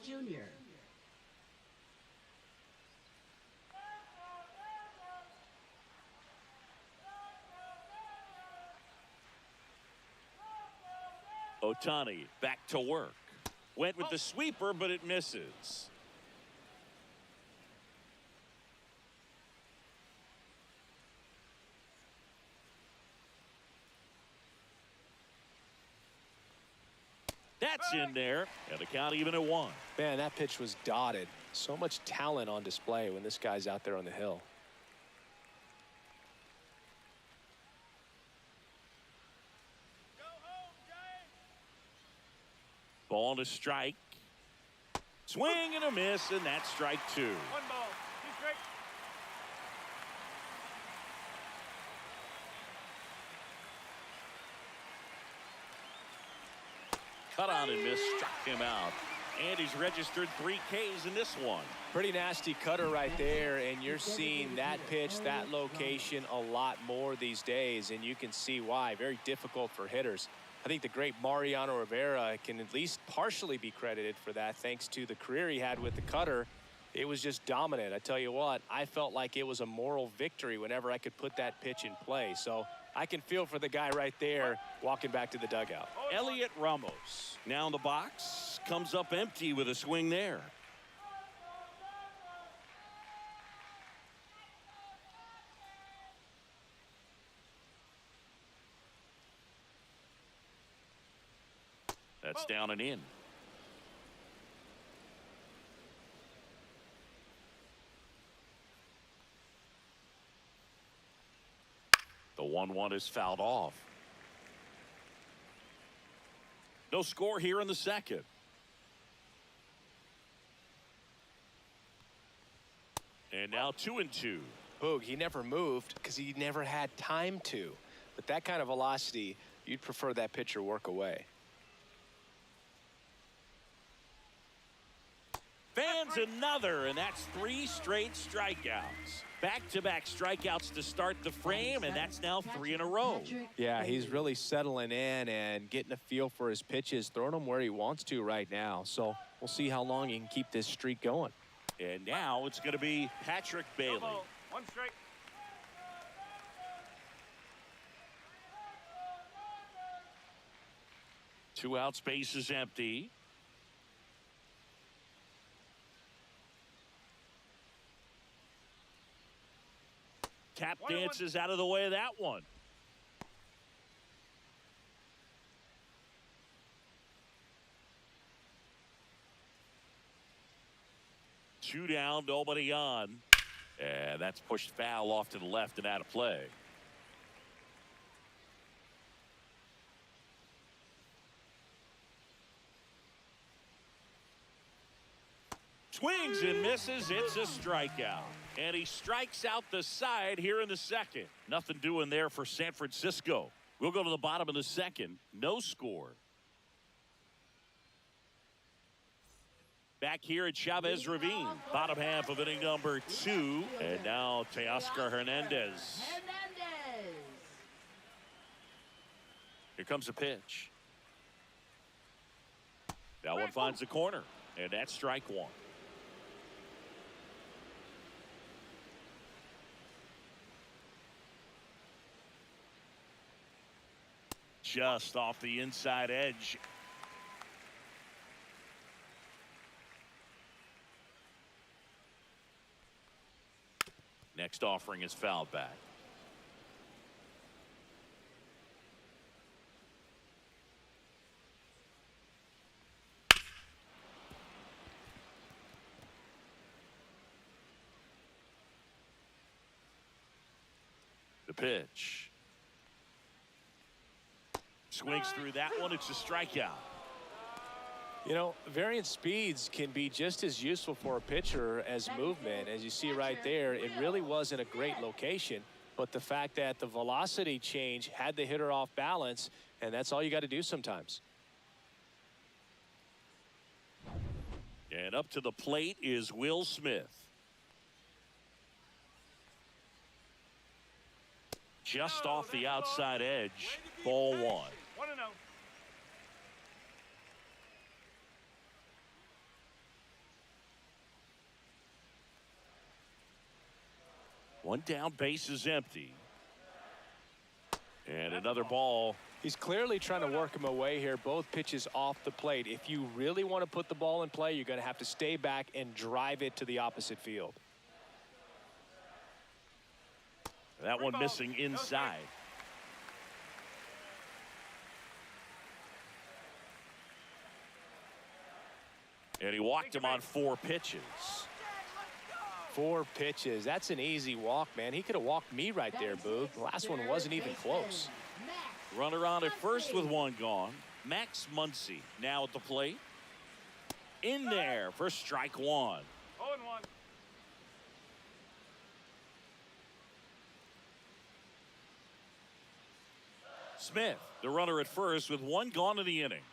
Jr. Ohtani back to work. Went with the sweeper, but it misses. That's in there, and the count even at 1. Man, that pitch was dotted. So much talent on display when this guy's out there on the hill. Ball to strike. Swing and a miss, and that's strike 2. 1 ball, 2 strikes. Cut on and miss, struck him out. And he's registered 3 Ks in this one. Pretty nasty cutter right there, and you're seeing that pitch, that location a lot more these days, and you can see why. Very difficult for hitters. I think the great Mariano Rivera can at least partially be credited for that thanks to the career he had with the cutter. It was just dominant. I tell you what, I felt like it was a moral victory whenever I could put that pitch in play. So I can feel for the guy right there walking back to the dugout. Elliot Ramos now in the box, comes up empty with a swing there. That's down and in. The 1-1 is fouled off. No score here in the second. And now 2-2. Boog, he never moved because he never had time to. But that kind of velocity, you'd prefer that pitcher work away. Fans another, and that's 3 straight strikeouts. Back-to-back strikeouts to start the frame, and that's now 3 in a row. Yeah, he's really settling in and getting a feel for his pitches, throwing them where he wants to right now. So we'll see how long he can keep this streak going. And now it's going to be Patrick Bailey. 1 strike. Two out, space is empty. Tap dances out of the way of that one. Two down, nobody on. And that's pushed foul off to the left and out of play. Swings and misses. It's a strikeout. And he strikes out the side here in the second. Nothing doing there for San Francisco. We'll go to the bottom of the second. No score. Back here at Chavez Ravine. Bottom half of inning number 2. And now Teoscar Hernandez. Here comes a pitch. That one finds the corner. And that's strike 1. Just off the inside edge. Next offering is fouled back. The pitch. Swings through that one. It's a strikeout. You know, variant speeds can be just as useful for a pitcher as movement. As you see right there, it really wasn't a great location, but the fact that the velocity change had the hitter off balance, and that's all you got to do sometimes. And up to the plate is Will Smith. Just off the outside edge. Ball 1. 1-0. One down, base is empty. And another ball. He's clearly trying to work him away here. Both pitches off the plate. If you really want to put the ball in play, you're going to have to stay back and drive it to the opposite field. That one missing inside. And he walked him on 4 pitches. 4 pitches. That's an easy walk, man. He could have walked me right there, Boog. The last one wasn't even close. Runner on at first with 1 gone. Max Muncy now at the plate. In there for strike 1. 0-1. Smith, the runner at first with 1 gone in the inning.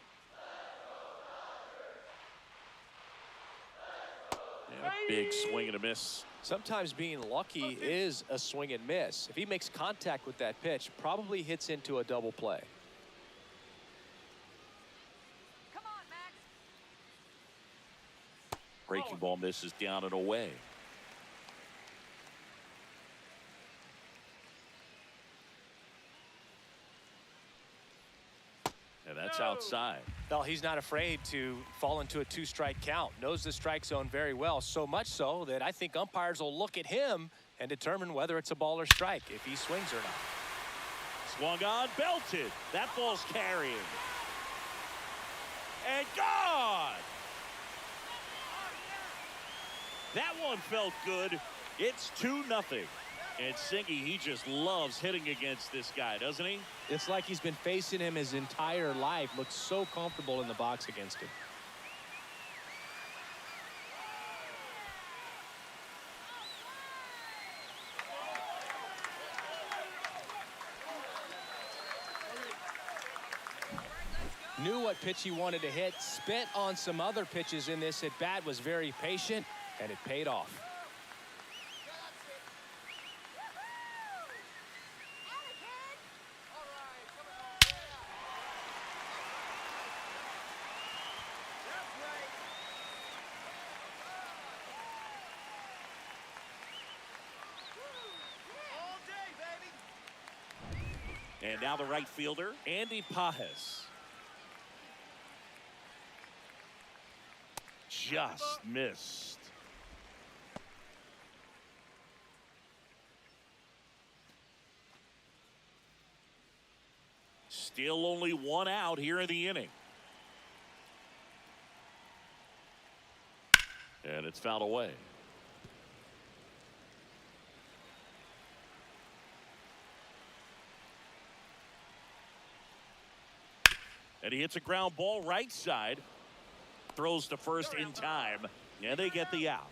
And a big swing and a miss. Sometimes being lucky is a swing and miss. If he makes contact with that pitch, probably hits into a double play. Come on, Max. Breaking ball misses down and away. And that's outside. Well, he's not afraid to fall into a 2-strike count. Knows the strike zone very well, so much so that I think umpires will look at him and determine whether it's a ball or strike, if he swings or not. Swung on, belted. That ball's carrying. And gone! That one felt good. It's 2-0. And Singy, he just loves hitting against this guy, doesn't he? It's like he's been facing him his entire life. Looks so comfortable in the box against him. Knew what pitch he wanted to hit. Spent on some other pitches in this at bat. Was very patient, and it paid off. And now the right fielder, Andy Pajes. Just missed. Still only 1 out here in the inning. And it's fouled away. And he hits a ground ball right side. Throws to first in time. And they get the out.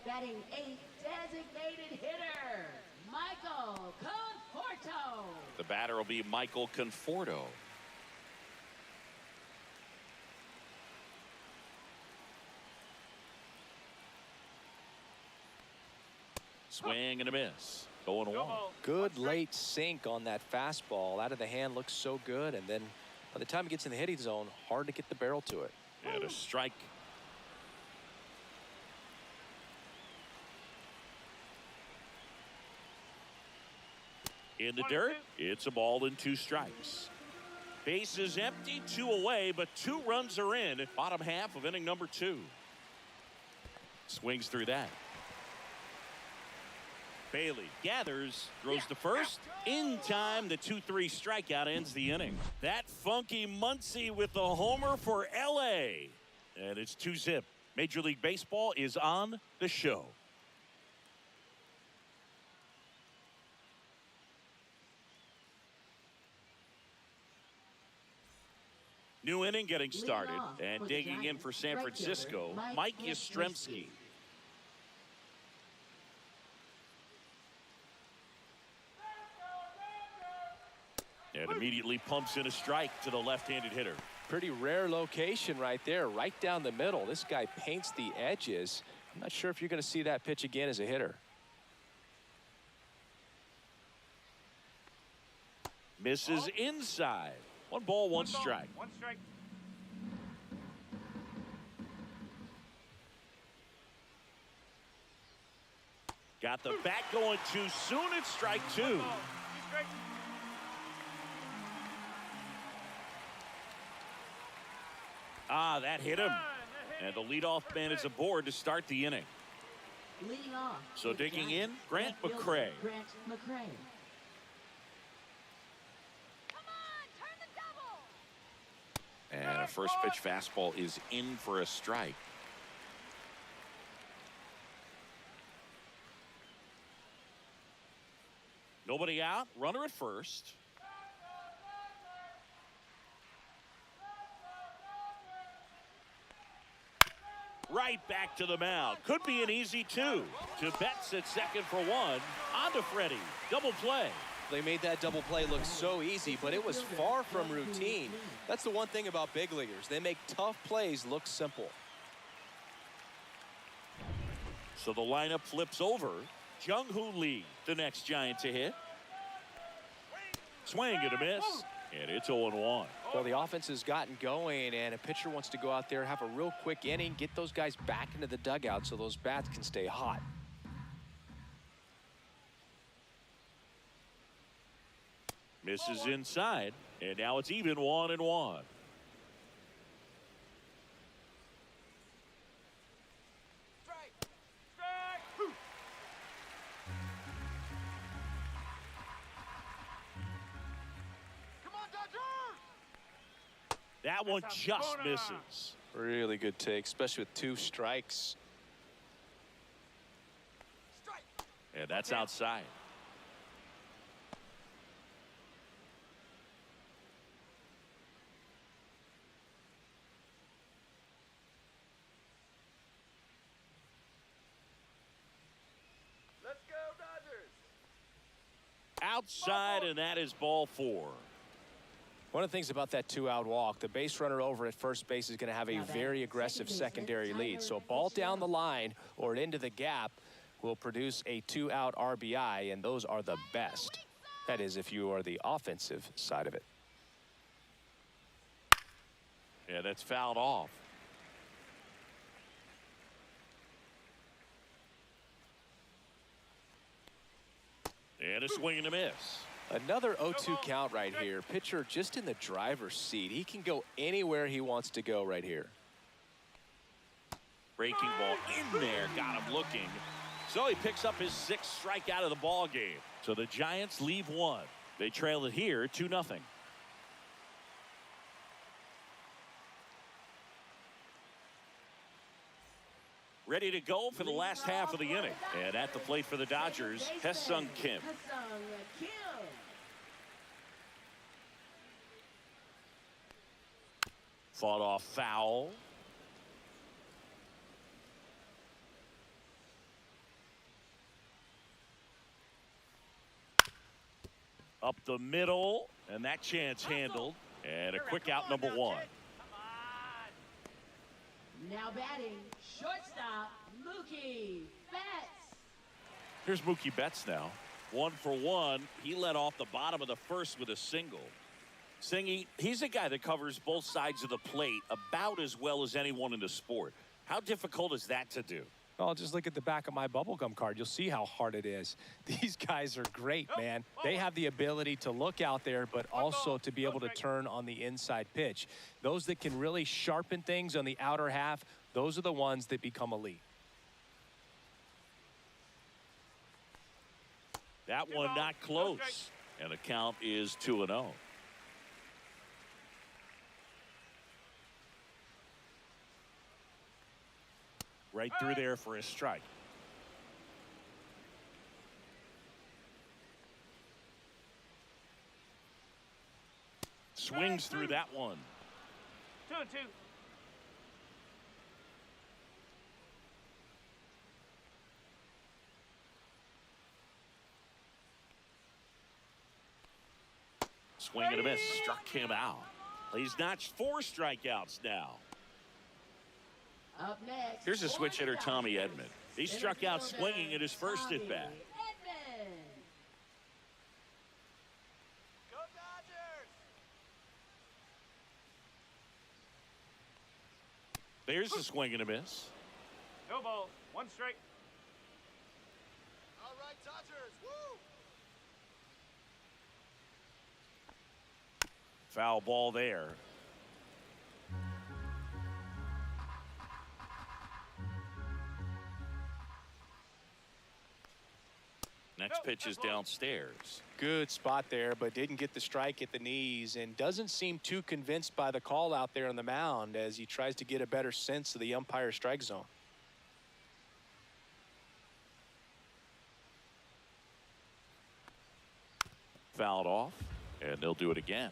Batting 8th, designated hitter, Michael Conforto. The batter will be Michael Conforto. Swing and a miss. 0-1. Good late sink on that fastball. Out of the hand, looks so good. And then by the time it gets in the hitting zone, hard to get the barrel to it. And a strike. In the dirt, it's a ball and 2 strikes. Base is empty, 2 away, but 2 runs are in. Bottom half of inning number 2. Swings through that. Bailey gathers, throws to first. In time, the 2-3 strikeout ends the inning. That funky Muncy with the homer for LA. And it's 2-zip. Major League Baseball is on the show. New inning getting started. And digging in for San Francisco, Mike Yastrzemski. And immediately pumps in a strike to the left-handed hitter. Pretty rare location right there, right down the middle. This guy paints the edges. I'm not sure if you're going to see that pitch again as a hitter. Misses inside. 1 ball, 1 strike. 1 strike. Got the bat going too soon. It's strike two. He's straight. Ah, that hit him. And the leadoff man is aboard to start the inning. Leading off. So the digging in, Giants, Grant left fielder, McCray. Grant McCray. And a first pitch fastball is in for a strike. Nobody out, runner at first. Right back to the mound. Could be an easy two. To Betts at second for one. On to Freddie. Double play. They made that double play look so easy, but it was far from routine. That's the one thing about big leaguers. They make tough plays look simple. So the lineup flips over. Jung-Hoo Lee, the next Giant to hit. Swing and a miss. And it's 0-1. Well, the offense has gotten going, and a pitcher wants to go out there, have a real quick inning, get those guys back into the dugout so those bats can stay hot. Misses inside, and now it's even 1-1. Strike. Strike. Come on, Dodgers! That one That's a just corner. misses. Really good take, especially with 2 strikes. Strike. And that's outside. Let's go, Dodgers! Outside, and that is ball 4. One of the things about that 2-out walk, the base runner over at first base is going to have a very aggressive secondary lead. So a ball down the line or into the gap will produce a 2-out RBI, and those are the best. That is, if you are the offensive side of it. Yeah, that's fouled off. And a swing and a miss. Another 0-2 count right here. Pitcher just in the driver's seat. He can go anywhere he wants to go right here. Breaking ball in there, got him looking. So he picks up his 6th strikeout of the ball game. So the Giants leave 1. They trail it here 2-0. Ready to go for the last half of the inning. And at the plate for the Dodgers, Hae-Sung Kim. Hae-Sung Kim. Fought off foul. Up the middle, and that chance handled. And a quick out, number 1. Come on. Now batting, shortstop, Mookie Betts. Here's Mookie Betts now. 1 for 1. He led off the bottom of the first with a single. Singy, he's a guy that covers both sides of the plate about as well as anyone in the sport. How difficult is that to do? Well, just look at the back of my bubblegum card. You'll see how hard it is. These guys are great, man. They have the ability to look out there, but also to be able to turn on the inside pitch. Those that can really sharpen things on the outer half, those are the ones that become elite. That one not close. And the count is 2-0. Right through there for a strike. Swings through that one. 2-2. Swing and a miss. Struck him out. He's notched 4 strikeouts now. Up next. Here's a switch hitter, Tommy Dodgers. Edman. He struck out swinging at his first Tommy at bat. Edman. Go, Dodgers! There's a swing and a miss. No ball. 1 strike. Foul ball there. Next pitch is downstairs. Good spot there, but didn't get the strike at the knees and doesn't seem too convinced by the call out there on the mound as he tries to get a better sense of the umpire strike zone. Fouled off, and they'll do it again.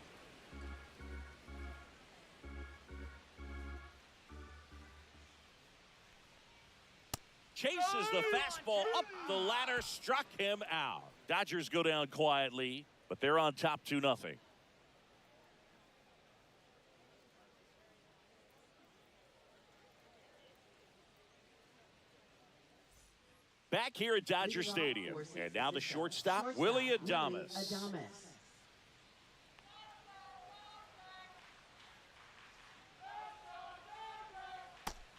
Chases the fastball up the ladder, struck him out. Dodgers go down quietly, but they're on top 2-0. Back here at Dodger Stadium, and now the shortstop, Willie Adames.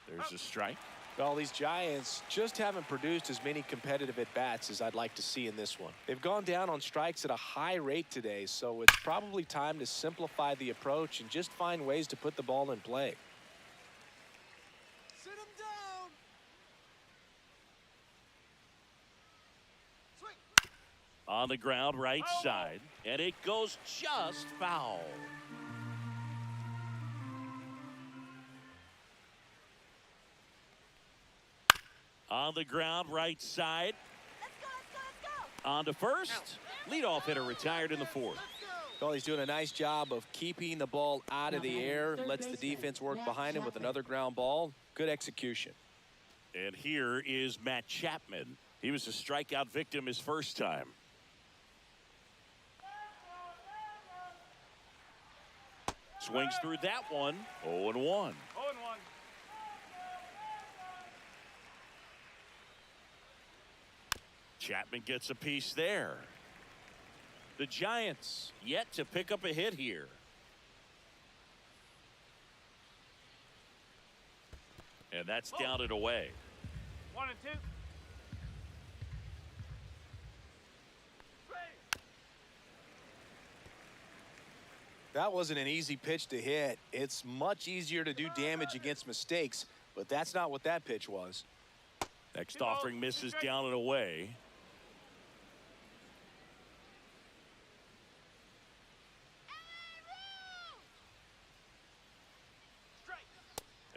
There's a strike. Well, these Giants just haven't produced as many competitive at-bats as I'd like to see in this one. They've gone down on strikes at a high rate today, so it's probably time to simplify the approach and just find ways to put the ball in play. Sit him down. Swing. On the ground, right side, and it goes just foul. On the ground, right side. Let's go. On to first. Leadoff hitter retired in the fourth. Well, he's doing a nice job of keeping the ball out of the air, lets the defense work behind him with another ground ball. Good execution. And here is Matt Chapman. He was a strikeout victim his first time. Swings through that one. 0-1. 0-1. Chapman gets a piece there. The Giants yet to pick up a hit here. And that's down and away. 1 and 2. That wasn't an easy pitch to hit. It's much easier to do damage against mistakes, but that's not what that pitch was. Next offering misses down and away.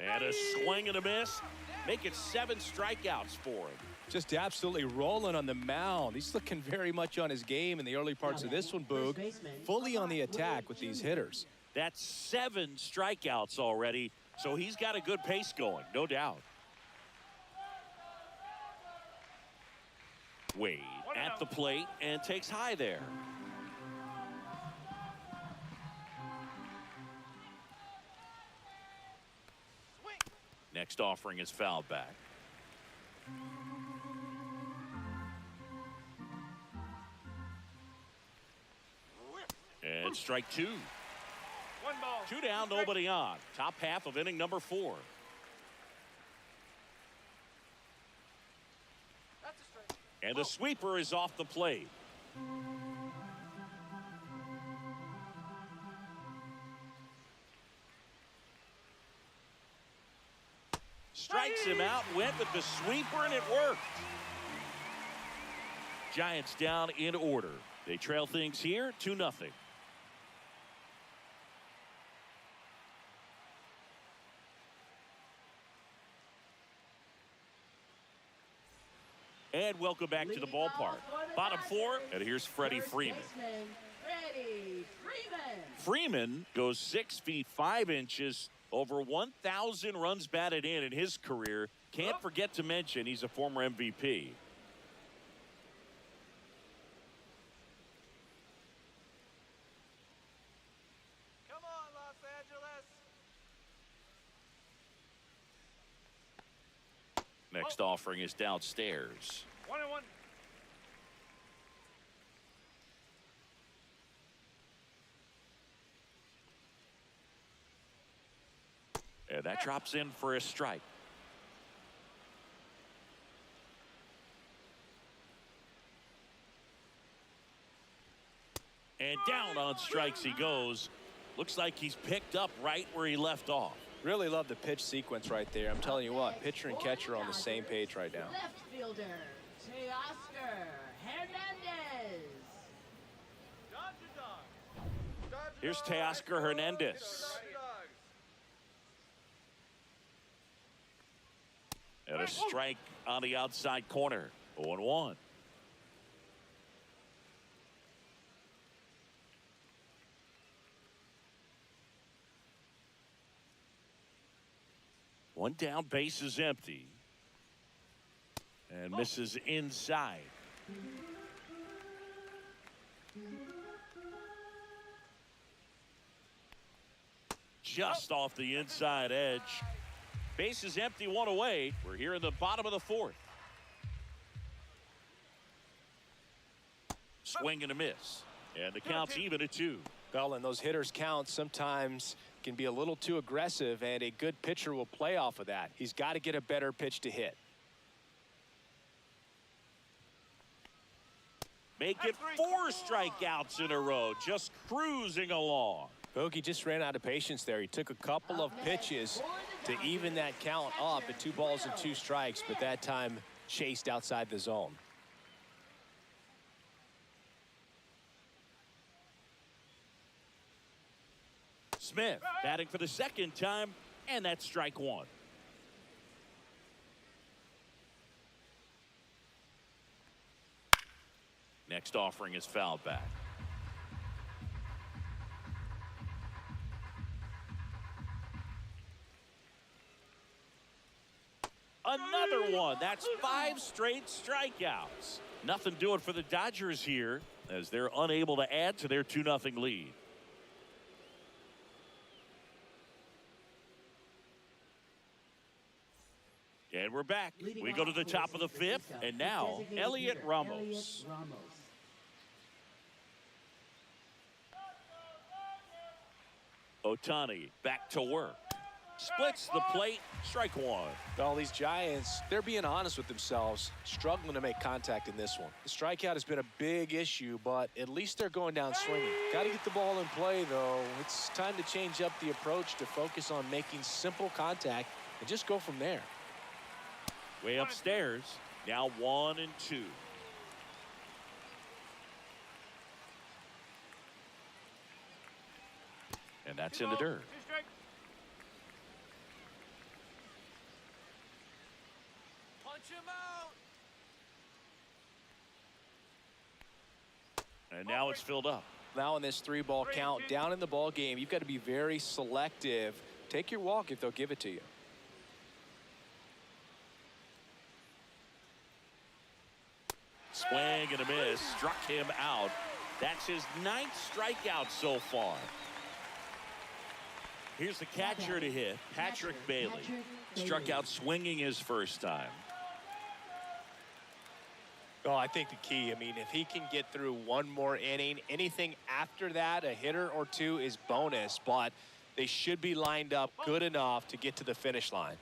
And a swing and a miss. Make it 7 strikeouts for him. Just absolutely rolling on the mound. He's looking very much on his game in the early parts of this one, Boog. Fully on the attack with these hitters. That's 7 strikeouts already, so he's got a good pace going, no doubt. Wade at the plate and takes high there. Next offering is fouled back. And strike 2. 1 ball. 2 down, nobody on. Top half of inning number 4. That's a strike. And the sweeper is off the plate. Strikes him out, went with the sweeper, and it worked. Giants down in order. They trail things here 2-0. And welcome back to the ballpark. Bottom 4, and here's Freddie Freeman. Freddie Freeman. Freeman goes 6 feet 5 inches, over 1,000 runs batted in his career. Can't forget to mention he's a former MVP. Come on, Los Angeles. Next offering is downstairs. 1 and 1. And that drops in for a strike. And down on strikes he goes. Looks like he's picked up right where he left off. Really love the pitch sequence right there. I'm telling you what, pitcher and catcher are on the same page right now. Left fielder, Teoscar Hernandez. Dodger dog. Here's Teoscar Hernandez. Dodger dogs. And a strike on the outside corner. 0-1. One down, base is empty. And misses inside. Just off the inside edge. Base is empty, one away. We're here in the bottom of the fourth. Swing and a miss. And the count's even at 2. Well, and those hitters' counts sometimes can be a little too aggressive, and a good pitcher will play off of that. He's got to get a better pitch to hit. Make it 4 strikeouts in a row, just cruising along. Bogey just ran out of patience there. He took a couple of pitches to even that count up at 2 balls and 2 strikes, but that time chased outside the zone. Smith batting for the second time, and that's strike 1. Next offering is fouled back. Another one. That's 5 straight strikeouts. Nothing doing for the Dodgers here as they're unable to add to their 2-0 lead. And we're back. We go to the top of the 5th, and now Elliot Ramos. Ohtani back to work. Splits the plate, strike 1. Well, these Giants, they're being honest with themselves, struggling to make contact in this one. The strikeout has been a big issue, but at least they're going down swinging. Got to get the ball in play, though. It's time to change up the approach to focus on making simple contact and just go from there. Way upstairs, now 1-2. And that's in the dirt. 2 strikes. Punch him out. And now it's filled up. Now in this 3-ball count, down in the ball game, you've got to be very selective. Take your walk if they'll give it to you. Swing and a miss, struck him out. That's his 9th strikeout so far. Here's the catcher to hit, Patrick Bailey. Struck out swinging his first time. Oh, I think the key, I mean, if he can get through one more inning, anything after that, a hitter or 2 is bonus, but they should be lined up good enough to get to the finish line.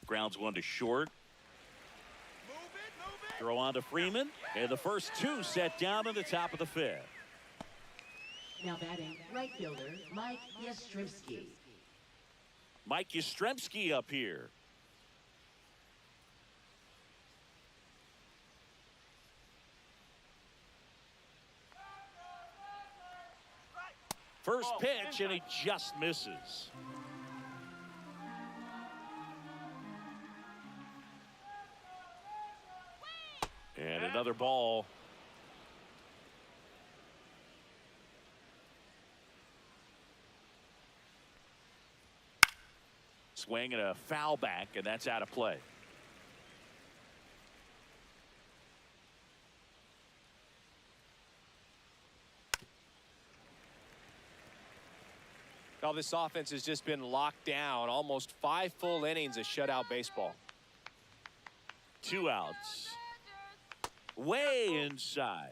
Grounds 1 to short. Throw on to Freeman, and the first 2 set down in the top of the 5th. Now batting, right fielder, Mike Yastrzemski. Mike Yastrzemski up here. First pitch, and he just misses. And another ball. Swing and a foul back, and that's out of play. Now this offense has just been locked down. Almost 5 full innings of shutout baseball. 2 outs. Way inside.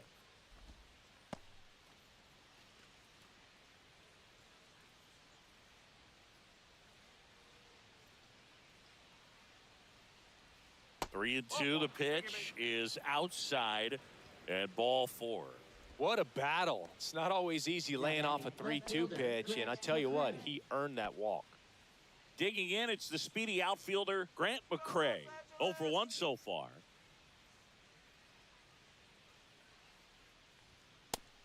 3-2. The pitch is outside and ball 4. What a battle. It's not always easy laying off a 3-2 pitch, and I tell you what, he earned that walk. Digging in, it's the speedy outfielder, Grant McCray. 0 for 1 so far.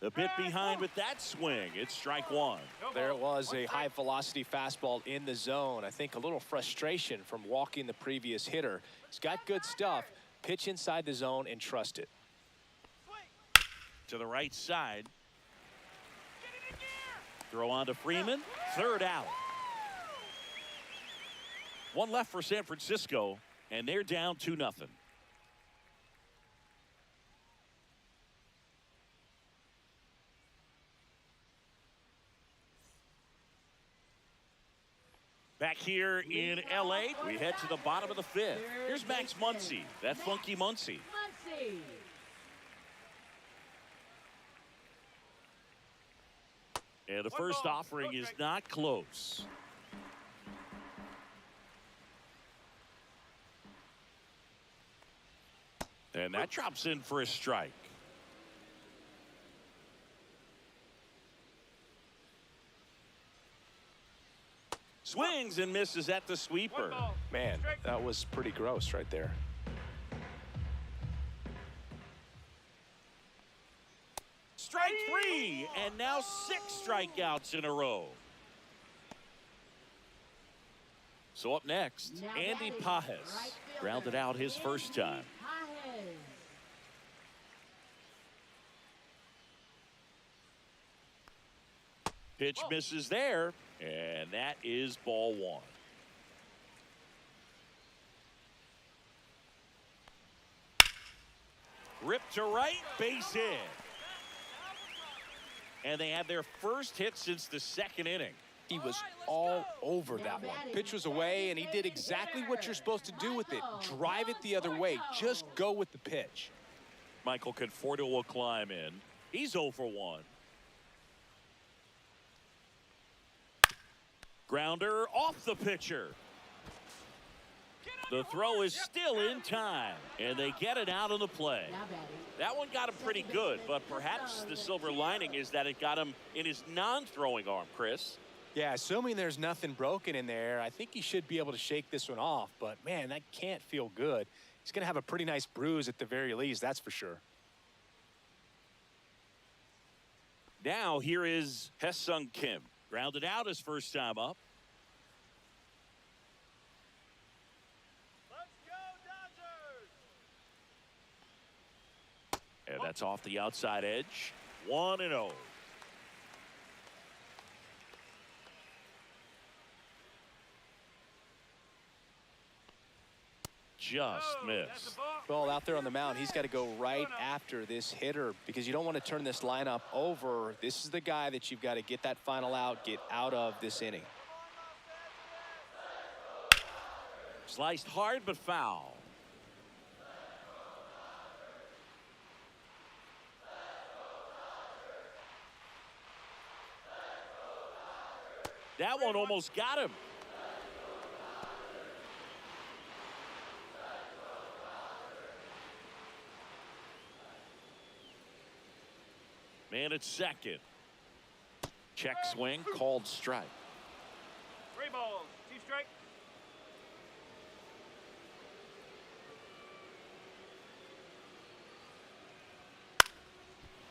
A bit behind with that swing. It's strike 1. There it was, a high velocity fastball in the zone. I think a little frustration from walking the previous hitter. He's got good stuff. Pitch inside the zone and trust it. To the right side. Throw on to Freeman. Third out. One left for San Francisco, and they're down 2-0. Back here in L.A., we head to the bottom of the 5th. Here's Max Muncy, that funky Muncy. Muncy. And the first offering is not close. And that drops in for a strike. Swings and misses at the sweeper. Man, that was pretty gross right there. Strike 3, and now 6 strikeouts in a row. So up next, Andy Pages grounded out his first time. Pitch misses there, and that is ball 1. Ripped to right, base hit. And they had their first hit since the 2nd inning. He was all over that one. Pitch was away, and he did exactly what you're supposed to do with it. Drive it the other way. Just go with the pitch. Michael Conforto will climb in. He's 0 for 1. Grounder off the pitcher. The throw is still in time, and they get it out of the play. That one got him pretty good, but perhaps the silver lining is that it got him in his non-throwing arm, Chris. Yeah, assuming there's nothing broken in there, I think he should be able to shake this one off. But, man, that can't feel good. He's going to have a pretty nice bruise at the very least, that's for sure. Now here is Hae-Sung Kim. Grounded out his first time up. Let's go, Dodgers! And that's off the outside edge. 1-0. Just missed. Well, out there on the mound, he's got to go right after this hitter because you don't want to turn this lineup over. This is the guy that you've got to get that final out, get out of this inning. Sliced hard but foul. That one almost got him. Man at second. Check swing, called strike. 3 balls, 2 strike.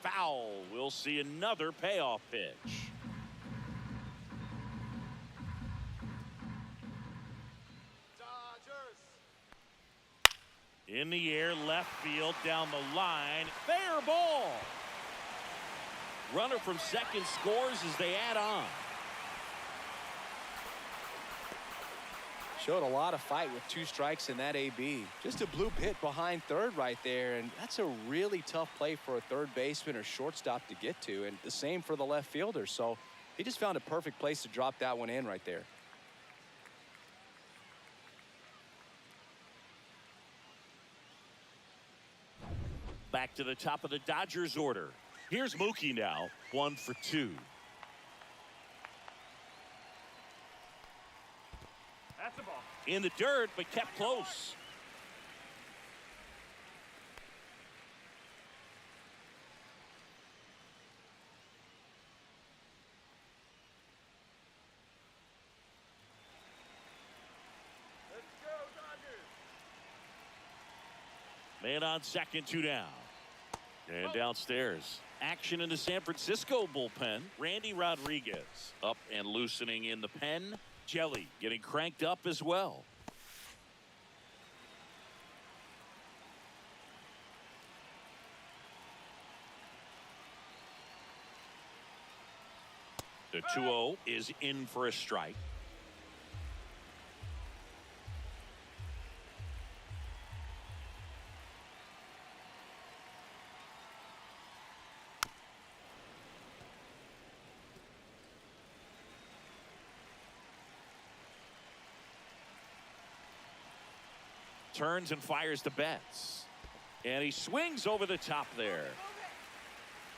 Foul. We'll see another payoff pitch. Dodgers! In the air, left field, down the line. Fair ball. Runner from second scores as they add on. Showed a lot of fight with 2 strikes in that AB. Just a bloop hit behind third right there, and that's a really tough play for a third baseman or shortstop to get to, and the same for the left fielder. So he just found a perfect place to drop that one in right there. Back to the top of the Dodgers order. Here's Mookie now, 1 for 2. That's the ball. In the dirt, but kept close. Man on second, 2 down. And downstairs, action in the San Francisco bullpen. Randy Rodriguez up and loosening in the pen. Jelly getting cranked up as well. The 2-0 is in for a strike. Turns and fires to Betts. And he swings over the top there.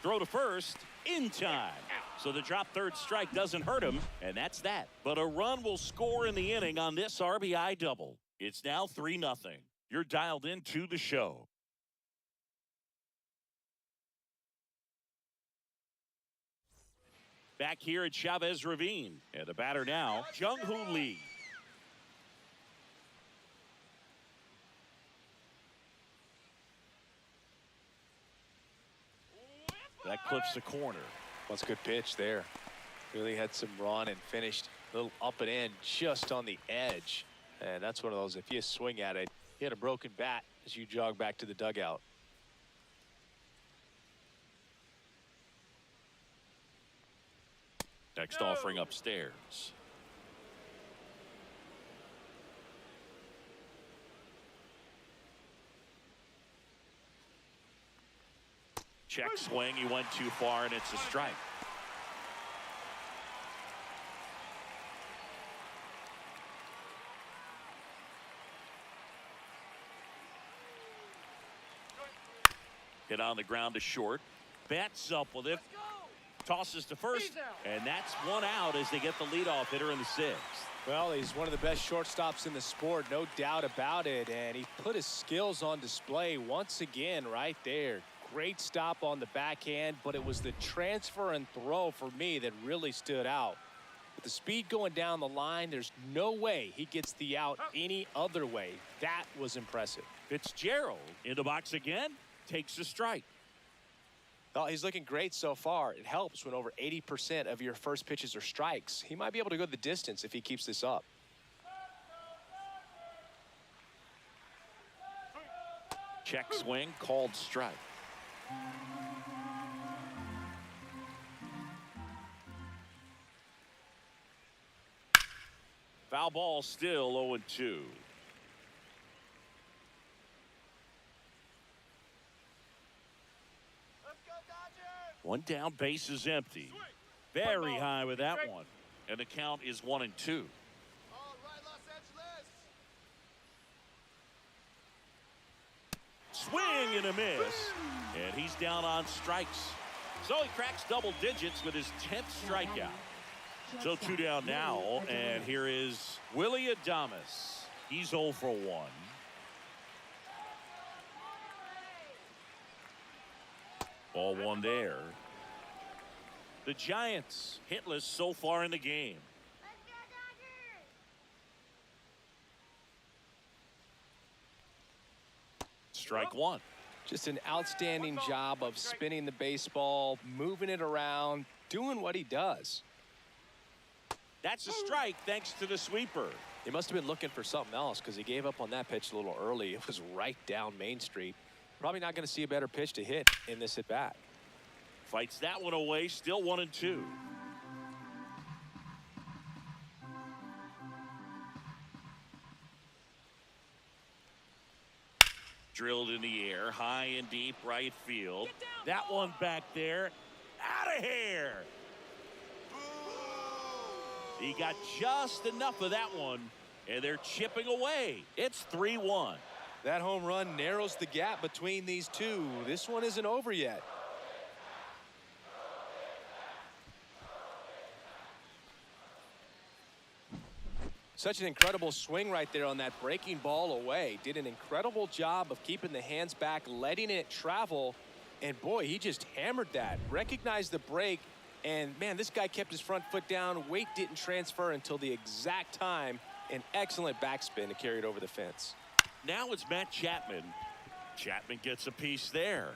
Throw to first in time. So the drop third strike doesn't hurt him, and that's that. But a run will score in the inning on this RBI double. It's now 3-0. You're dialed into the show. Back here at Chavez Ravine. And the batter now, Jung-Hoo Lee. That clips the corner. That's a good pitch there. Really had some run and finished a little up and in just on the edge. And that's one of those, if you swing at it, you had a broken bat as you jog back to the dugout. Next offering upstairs. Check swing. He went too far, and it's a strike. Hit on the ground to short. Bats up with it. Tosses to first, and that's one out as they get the leadoff hitter in the sixth. Well, he's one of the best shortstops in the sport, no doubt about it. And he put his skills on display once again right there. Great stop on the backhand, but it was the transfer and throw for me that really stood out. With the speed going down the line, there's no way he gets the out any other way. That was impressive. Fitzgerald in the box again, takes a strike. Well, he's looking great so far. It helps when over 80% of your first pitches are strikes. He might be able to go the distance if he keeps this up. Check swing, called strike. Foul ball, still 0-2. One down, base is empty. Very high with that one. And the count is 1-2. Swing and a miss. And he's down on strikes. So he cracks double digits with his 10th strikeout. So 2 down now. And here is Willie Adames. He's 0 for 1. Ball one there. The Giants hitless so far in the game. Strike one. Just an outstanding job of spinning the baseball, moving it around, doing what he does. That's a strike thanks to the sweeper. He must have been looking for something else because he gave up on that pitch a little early. It was right down Main Street. Probably not going to see a better pitch to hit in this at-bat. Fights that one away, still 1-2. Drilled in the air, high and deep right field. That one back there, out of here. He got just enough of that one, and they're chipping away. It's 3-1. That home run narrows the gap between these two. This one isn't over yet. Such an incredible swing right there on that breaking ball away. Did an incredible job of keeping the hands back, letting it travel. And boy, he just hammered that. Recognized the break. And man, this guy kept his front foot down. Weight didn't transfer until the exact time. An excellent backspin to carry it over the fence. Now it's Matt Chapman Chapman gets a piece there.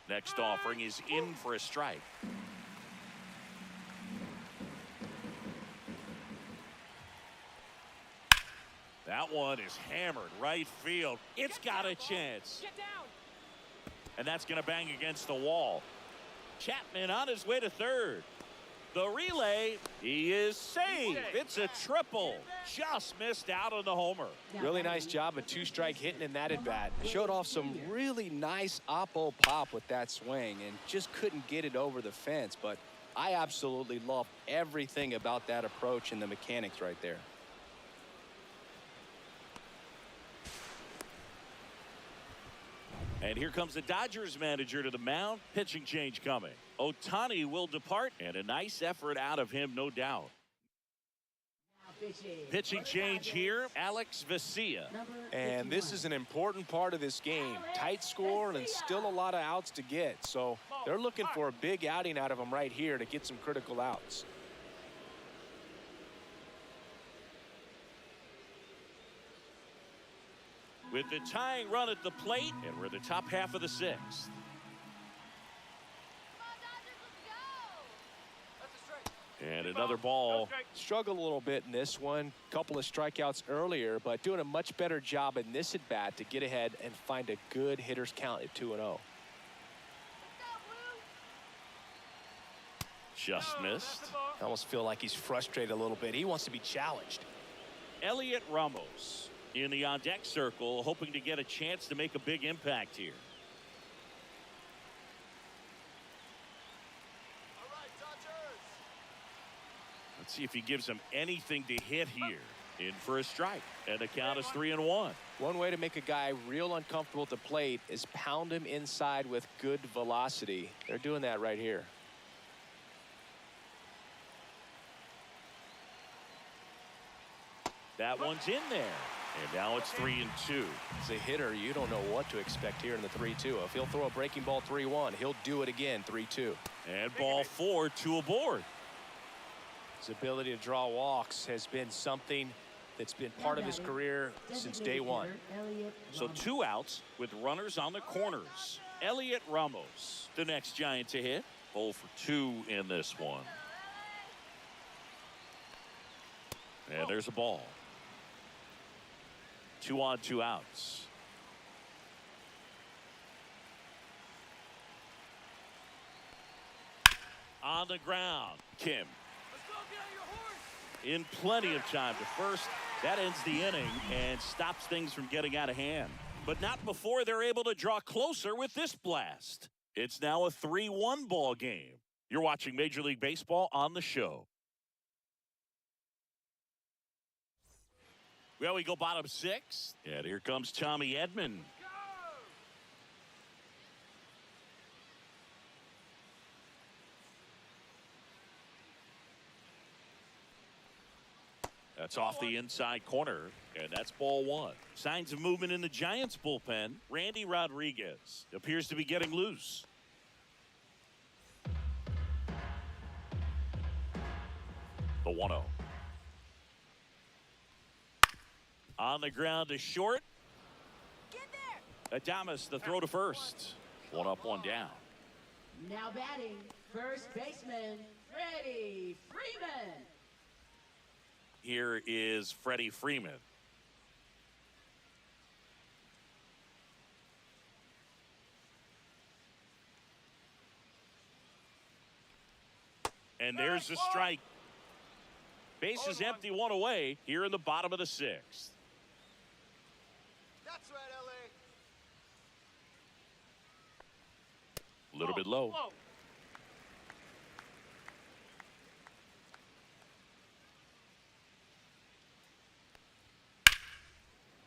Next offering is in for a strike. That one is hammered right field. It's got a chance. And that's going to bang against the wall. Chapman on his way to third. The relay, he is saved. It's a triple. Just missed out on the homer. Really nice job of two-strike hitting in that at bat. Showed off some really nice oppo pop with that swing and just couldn't get it over the fence. But I absolutely love everything about that approach and the mechanics right there. And here comes the Dodgers manager to the mound. Pitching change coming. Ohtani will depart, and a nice effort out of him, no doubt. Pitching change here, Alex Vesia. And this is an important part of this game. Tight score and still a lot of outs to get. So they're looking for a big outing out of him right here to get some critical outs. With the tying run at the plate, and we're the top half of the sixth. And another ball. Struggled a little bit in this one. Couple of strikeouts earlier, but doing a much better job in this at bat to get ahead and find a good hitter's count at 2-0. Just missed. I almost feel like he's frustrated a little bit. He wants to be challenged. Elliot Ramos in the on-deck circle, hoping to get a chance to make a big impact here. Let's see if he gives him anything to hit here. In for a strike, and the count is 3-1. One way to make a guy real uncomfortable at the plate is pound him inside with good velocity. They're doing that right here. That one's in there. And now it's 3-2. As a hitter, you don't know what to expect here in the 3-2. If he'll throw a breaking ball 3-1, he'll do it again 3-2. And ball 4, 2 aboard. His ability to draw walks has been something that's been part of his career since day one. So 2 outs with runners on the corners. Elliot Ramos, the next Giant to hit. 0 for 2 in this one. And there's a ball. 2 on, 2 outs. On the ground, Kim. In plenty of time to first. That ends the inning and stops things from getting out of hand. But not before they're able to draw closer with this blast. It's now a 3-1 ball game. You're watching Major League Baseball on the show. Well, we go bottom 6. And here comes Tommy Edman. That's off the inside corner, and that's ball 1. Signs of movement in the Giants bullpen. Randy Rodriguez appears to be getting loose. The 1-0. On the ground to short. Adames, the throw to first. 1 up, 1 down. Now batting, first baseman, Freddie Freeman. Here is Freddie Freeman. And there's the strike. Bases empty, 1 away here in the bottom of the 6th. That's right, LA. A little bit low.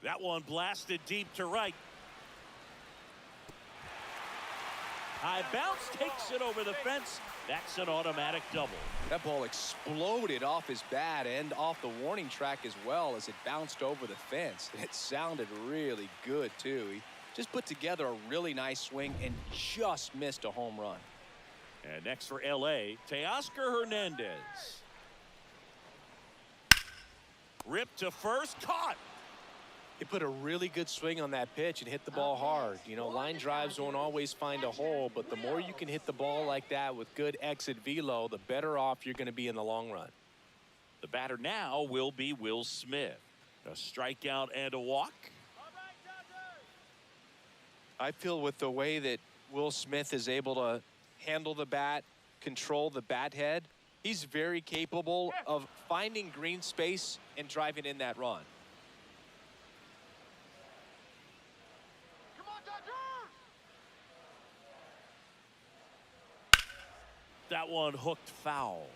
That one blasted deep to right. High bounce takes it over the fence. That's an automatic double. That ball exploded off his bat and off the warning track as well as it bounced over the fence. It sounded really good, too. just put together a really nice swing and just missed a home run. And next for LA, Teoscar Hernandez. Ripped to first, caught. He put a really good swing on that pitch and hit the ball hard. You know, line drives won't always find a hole, but the more you can hit the ball like that with good exit velo, the better off you're going to be in the long run. The batter now will be Will Smith. A strikeout and a walk. I feel with the way that Will Smith is able to handle the bat, control the bat head, he's very capable of finding green space and driving in that run. That one hooked foul.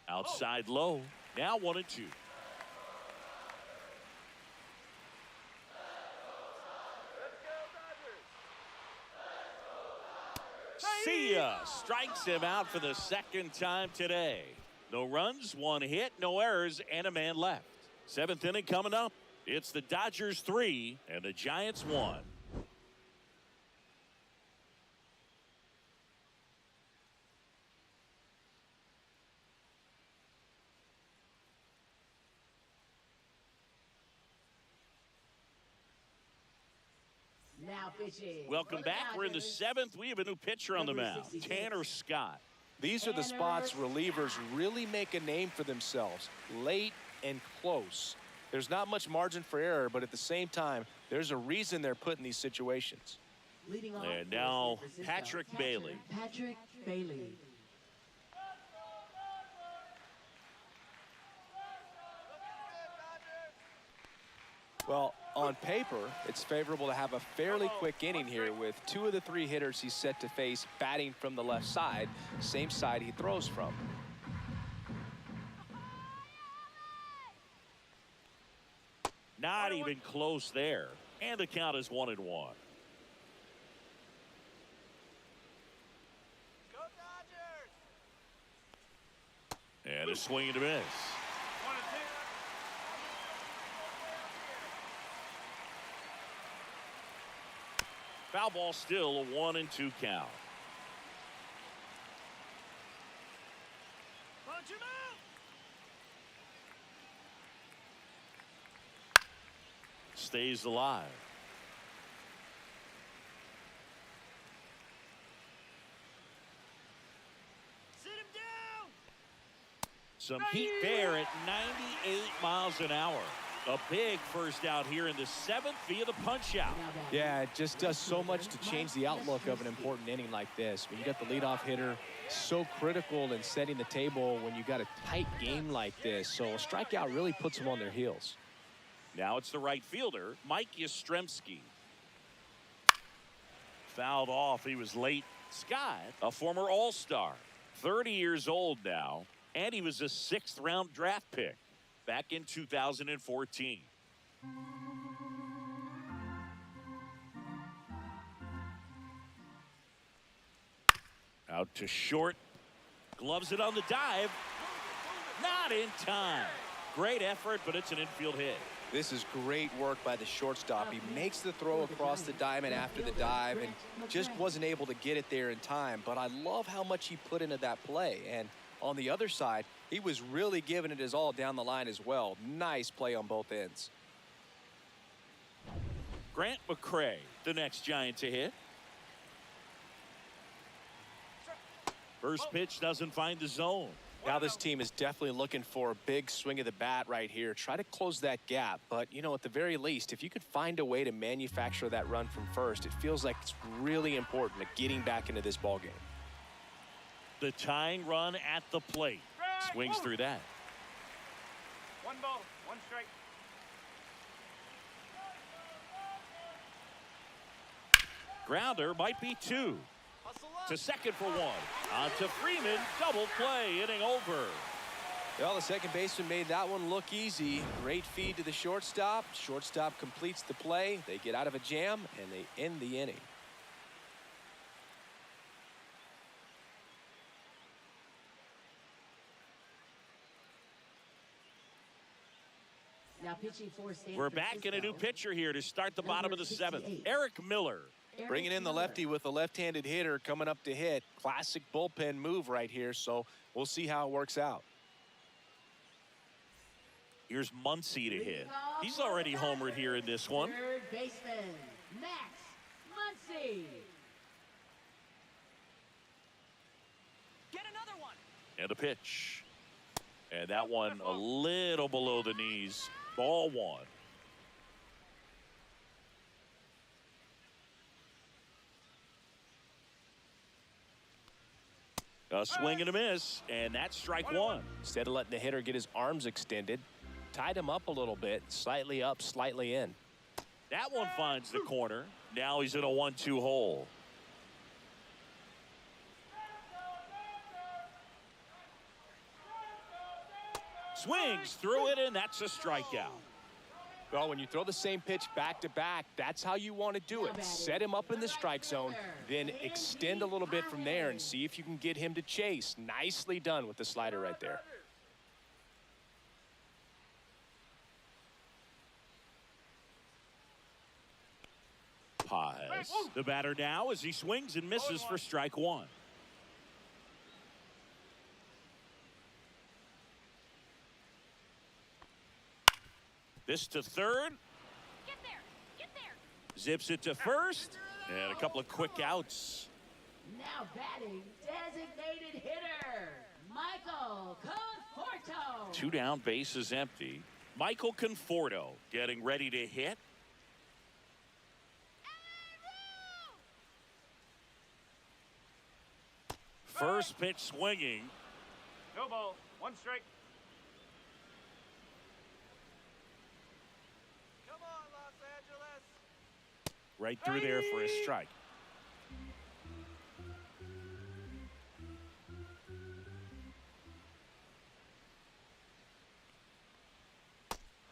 Outside low. Now 1-2. See ya. Strikes him out for the second time today. No runs, 1 hit, no errors, and a man left. 7th inning coming up. It's the Dodgers 3 and the Giants 1. Now pitching. Welcome back. We're in the 7th. We have a new pitcher on the mound, Tanner Scott. These are the spots relievers really make a name for themselves, late and close. There's not much margin for error, but at the same time, there's a reason they're put in these situations. And now Patrick Bailey. Patrick Bailey. Well, on paper, it's favorable to have a fairly quick inning here with 2 of the 3 hitters he's set to face batting from the left side, same side he throws from. Not even close there. And the count is 1-1. And a swing and a miss. Foul ball, still a 1-2 count. Punch him out. Stays alive. Sit him down. Some heat there at 98 miles an hour. A big first out here in the 7th via the punch out. Yeah, it just does so much to change the outlook of an important inning like this. When you got the leadoff hitter, so critical in setting the table when you got a tight game like this. So a strikeout really puts them on their heels. Now it's the right fielder, Mike Yastrzemski. Fouled off. He was late. Scott, a former All-Star, 30 years old now, and he was a 6th round draft pick back in 2014. Out to short. Gloves it on the dive. Not in time. Great effort, but it's an infield hit. This is great work by the shortstop. He makes the throw across the diamond after the dive and just wasn't able to get it there in time. But I love how much he put into that play. And on the other side, he was really giving it his all down the line as well. Nice play on both ends. Grant McCray, the next Giant to hit. First pitch doesn't find the zone. Now this team is definitely looking for a big swing of the bat right here. Try to close that gap. But, you know, at the very least, if you could find a way to manufacture that run from first, it feels like it's really important to getting back into this ball game. The tying run at the plate. Swings through that. 1 ball, 1 strike. Grounder might be 2. To second for 1. On to Freeman. Double play. Inning over. Well, the second baseman made that one look easy. Great feed to the shortstop. Shortstop completes the play. They get out of a jam, and they end the inning. pitching for San We're back in a new Francisco, pitcher here to start the bottom of the seventh. 68. Eric Miller. Eric Bringing in the Miller. lefty with a left-handed hitter coming up to hit. Classic bullpen move right here, so we'll see how it works out. Here's Muncy to hit. He's already homered here in this one. Third baseman, Max Muncy. Get another one. And a pitch. And that one a little below the knees. Ball one. A swing and a miss, and that's strike one. Instead of letting the hitter get his arms extended, tied him up a little bit, slightly up, slightly in. That one finds the corner. Now he's in a 1-2 hole. Swings through it, and that's a strikeout. Well, when you throw the same pitch back to back, that's how you want to do it. Set him up in the strike zone, then extend a little bit from there and see if you can get him to chase. Nicely done with the slider right there. Paz. The batter now as he swings and misses for strike one. This to third. Get there. Get there. Zips it to first. And a couple of quick outs. Now batting, designated hitter, Michael Conforto. 2 down, bases empty. Michael Conforto getting ready to hit. First pitch swinging. No ball. One strike. Come on, Los Angeles. Right through there for a strike.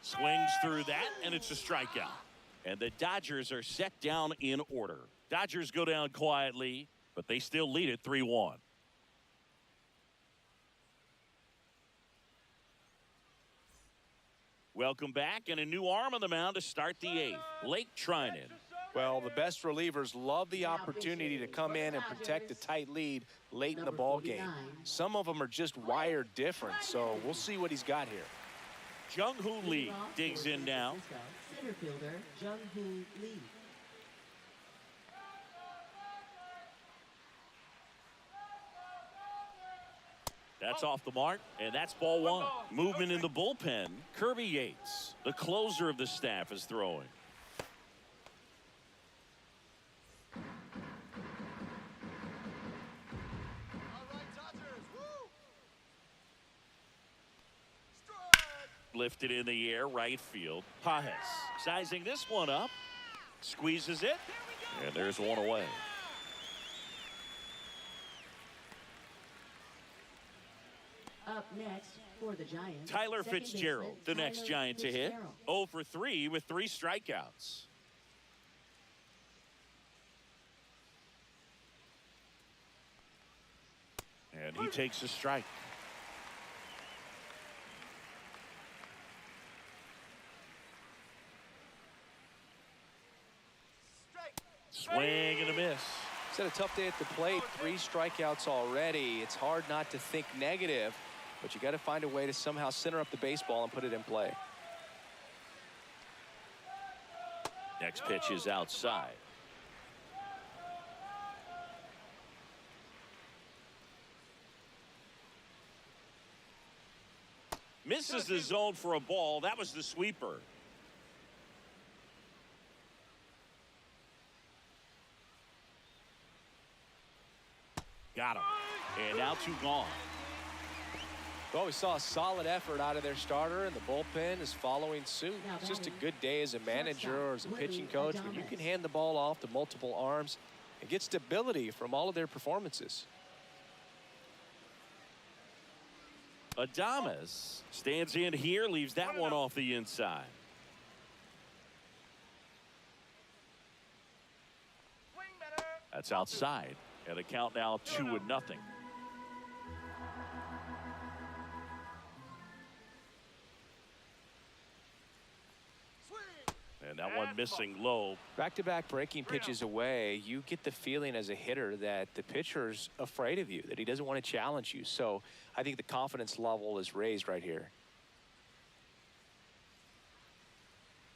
Swings through that, and it's a strikeout. And the Dodgers are set down in order. Dodgers go down quietly, but they still lead it 3-1. Welcome back, and a new arm on the mound to start the 8th. Blake Trinan. Well, the best relievers love the opportunity to come in and protect a tight lead late in the ball game. Some of them are just wired different, so we'll see what he's got here. Jung-Hoo Lee digs in now. Center fielder, Jung-Hoo Lee. That's off the mark, and that's ball one. Movement in the bullpen. Kirby Yates, the closer of the staff, is throwing. Lifted in the air, right field. Pajes sizing this one up. Squeezes it, and there's one away. Up next for the Giants, Tyler second Fitzgerald, baseman, the next Tyler Giant to hit. Fitzgerald. 0 for 3 with 3 strikeouts. And he takes a strike. Swing and a miss. It's had a tough day at the plate. 3 strikeouts already. It's hard not to think negative, but you got to find a way to somehow center up the baseball and put it in play. Next pitch is outside. Misses the zone for a ball. That was the sweeper. Got him. And now 2 gone. Well, we saw a solid effort out of their starter, and the bullpen is following suit. It's just a good day as a manager or as a pitching coach when you can hand the ball off to multiple arms and get stability from all of their performances. Adames stands in here, leaves that one off the inside. That's outside. And the count now 2-0. missing low. Back-to-back breaking pitches away, you get the feeling as a hitter that the pitcher's afraid of you, that he doesn't want to challenge you. So I think the confidence level is raised right here.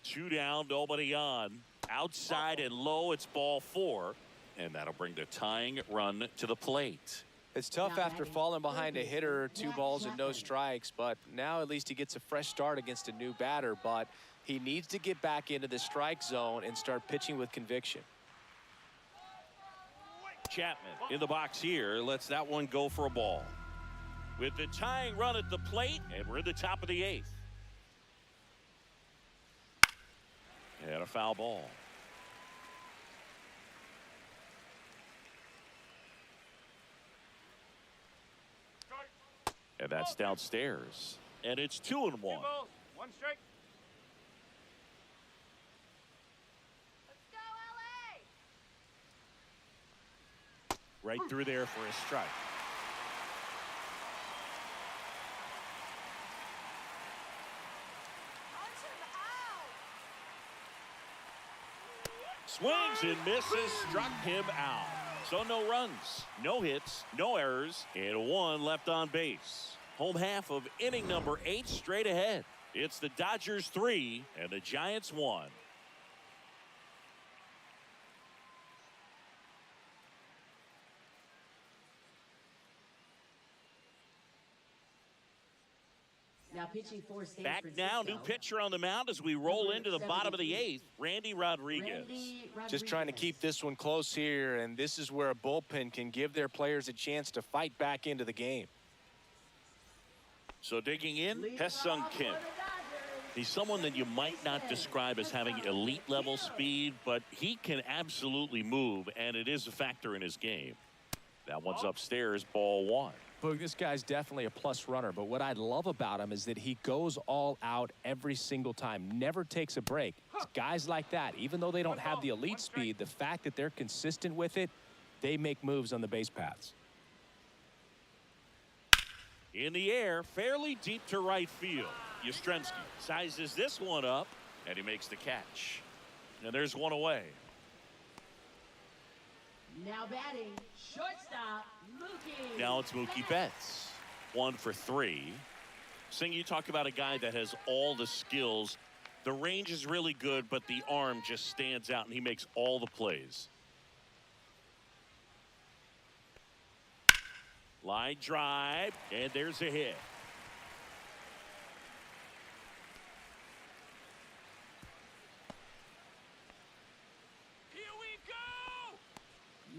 2 down, nobody on. Outside and low, it's ball 4. And that'll bring the tying run to the plate. It's tough after falling behind a hitter, 2 balls and no strikes, but now at least he gets a fresh start against a new batter, but he needs to get back into the strike zone and start pitching with conviction. Chapman in the box here lets that one go for a ball. With the tying run at the plate, and we're in the top of the 8th. And a foul ball. And that's downstairs. And it's 2-1. 2 balls, 1 strike. Let's go, LA! Right through there for a strike. Punch him out! Swings and misses, struck him out. So no runs, no hits, no errors, and 1 left on base. Home half of inning number 8 straight ahead. It's the Dodgers 3 and the Giants 1. Now pitching for San Back Francisco. now, new pitcher on the mound as we roll into the bottom of the 8th, Randy Rodriguez. Just trying to keep this one close here, and this is where a bullpen can give their players a chance to fight back into the game. So digging in, Hesung Kim. He's someone that you might not describe as having elite level speed, but he can absolutely move, and it is a factor in his game. That one's upstairs, ball 1. Boog, this guy's definitely a plus runner, but what I love about him is that he goes all out every single time, never takes a break. It's guys like that, even though they don't have the elite speed, the fact that they're consistent with it, they make moves on the base paths. In the air, fairly deep to right field. Yastrzemski sizes this one up, and he makes the catch. And there's one away. Now batting, shortstop, Mookie. Now it's Mookie Betts. 1 for 3. Sing, you talk about a guy that has all the skills. The range is really good, but the arm just stands out, and he makes all the plays. Line drive, and there's a hit. Here we go!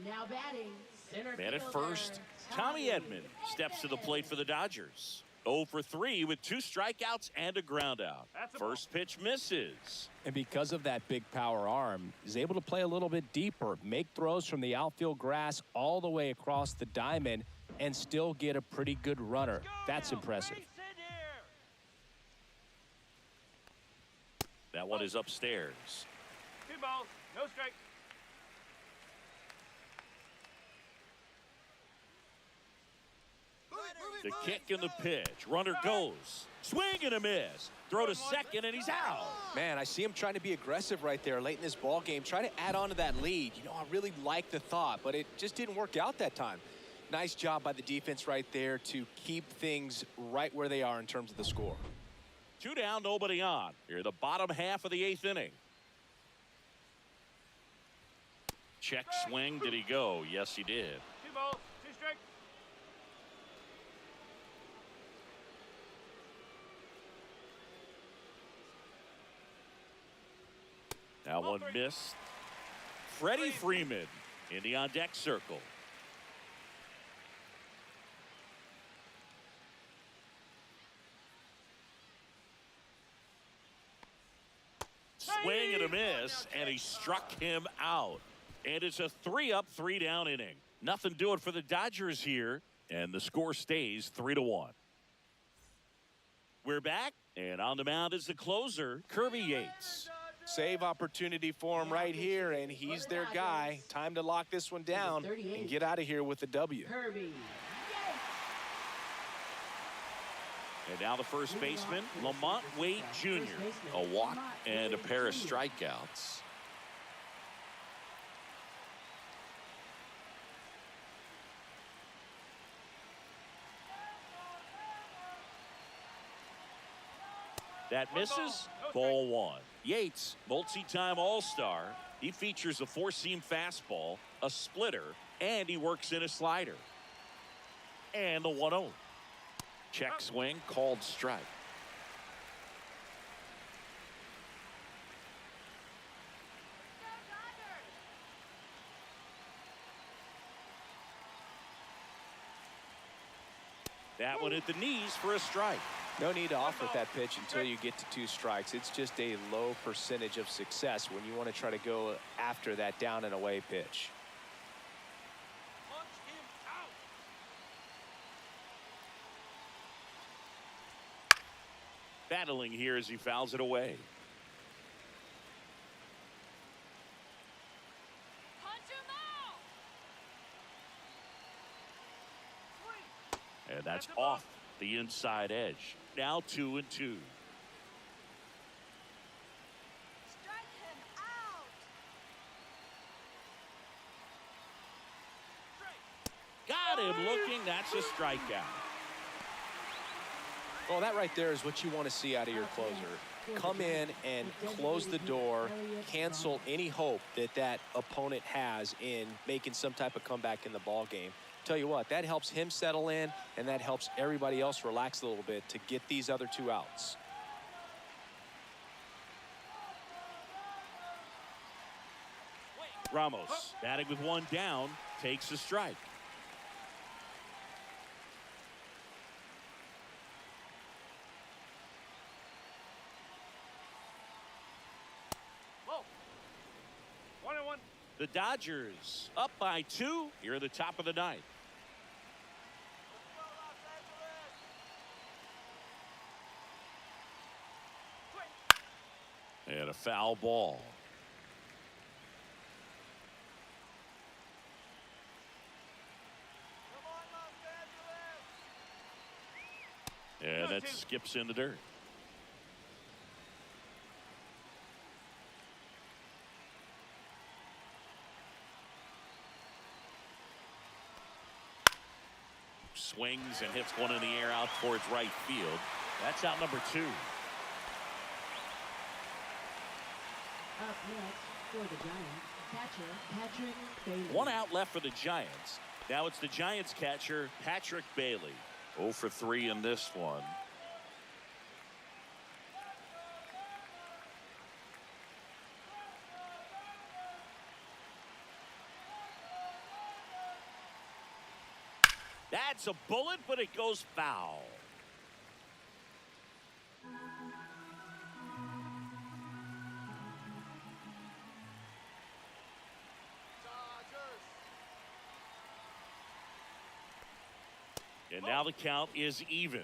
Now batting, center Man at fielder, first, Tommy Edman steps to the plate for the Dodgers. 0 for 3 with 2 strikeouts and a ground out. First pitch misses. And because of that big power arm, he's able to play a little bit deeper, make throws from the outfield grass all the way across the diamond, and still get a pretty good runner. That's impressive. Base hit here. That one is upstairs. 2 balls, no strike. The kick and the pitch. Runner goes. Swing and a miss. Throw to second, and he's out. Man, I see him trying to be aggressive right there late in this ball game, try to add on to that lead. You know, I really like the thought, but it just didn't work out that time. Nice job by the defense right there to keep things right where they are in terms of the score. 2 down, nobody on. Here, the bottom half of the 8th inning. Check swing. Did he go? Yes, he did. 2 balls, 2 strike. That one missed. Freddie Freeman in the on-deck circle. Swing and a miss, and he struck him out. And it's a 3-up, 3-down inning. Nothing doing for the Dodgers here, and the score stays 3-1. We're back, and on the mound is the closer, Kirby Yates. Save opportunity for him right here, and he's their guy. Time to lock this one down and get out of here with the W. Kirby. And now the first baseman, Lamont Wade Jr. A walk and a pair of strikeouts. That misses. Ball one. Yates, multi-time All-Star. He features a four-seam fastball, a splitter, and he works in a slider. And the 1-0. Check swing, called strike. That one at the knees for a strike. No need to offer that pitch until you get to 2 strikes. It's just a low percentage of success when you want to try to go after that down and away pitch. Punch him out. Battling here as he fouls it away. Punch him out. And that's off the inside edge. Now 2-2. Strike him out. Got him looking. That's a strikeout. Well, that right there is what you want to see out of your closer. Come in and close the door, cancel any hope that that opponent has in making some type of comeback in the ball game. Tell you what, that helps him settle in, and that helps everybody else relax a little bit to get these other 2 outs. Ramos, batting with 1 down, takes a strike. Whoa. 1-1. The Dodgers up by 2 here at the top of the 9th. And a foul ball. And that skips in the dirt. Swings and hits one in the air out towards right field. That's out number 2. Up next for the Giants, catcher Patrick Bailey. 1 out left for the Giants. Now it's the Giants catcher Patrick Bailey. 0 for 3 in this one. That's a bullet, but it goes foul. And now the count is even.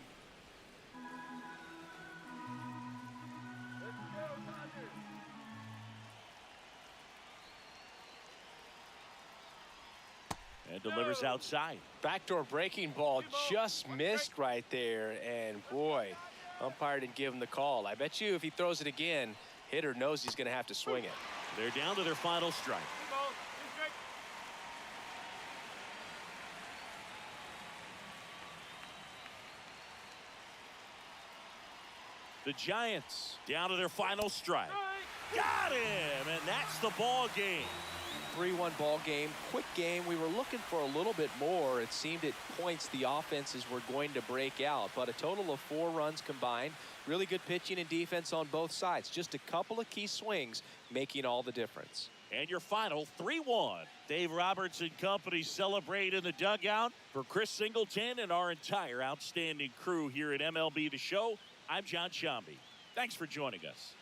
And delivers outside. Backdoor breaking ball just missed right there, and boy, umpire didn't give him the call. I bet you if he throws it again, hitter knows he's going to have to swing it. They're down to their final strike. 2 balls, 2 strikes. The Giants down to their final strike. Got him, and that's the ball game. 3-1 ball game, quick game. We were looking for a little bit more. It seemed at points the offenses were going to break out, but a total of 4 runs combined. Really good pitching and defense on both sides. Just a couple of key swings making all the difference. And your final 3-1. Dave Roberts and company celebrate in the dugout. For Chris Singleton and our entire outstanding crew here at MLB The Show, I'm John Shambi. Thanks for joining us.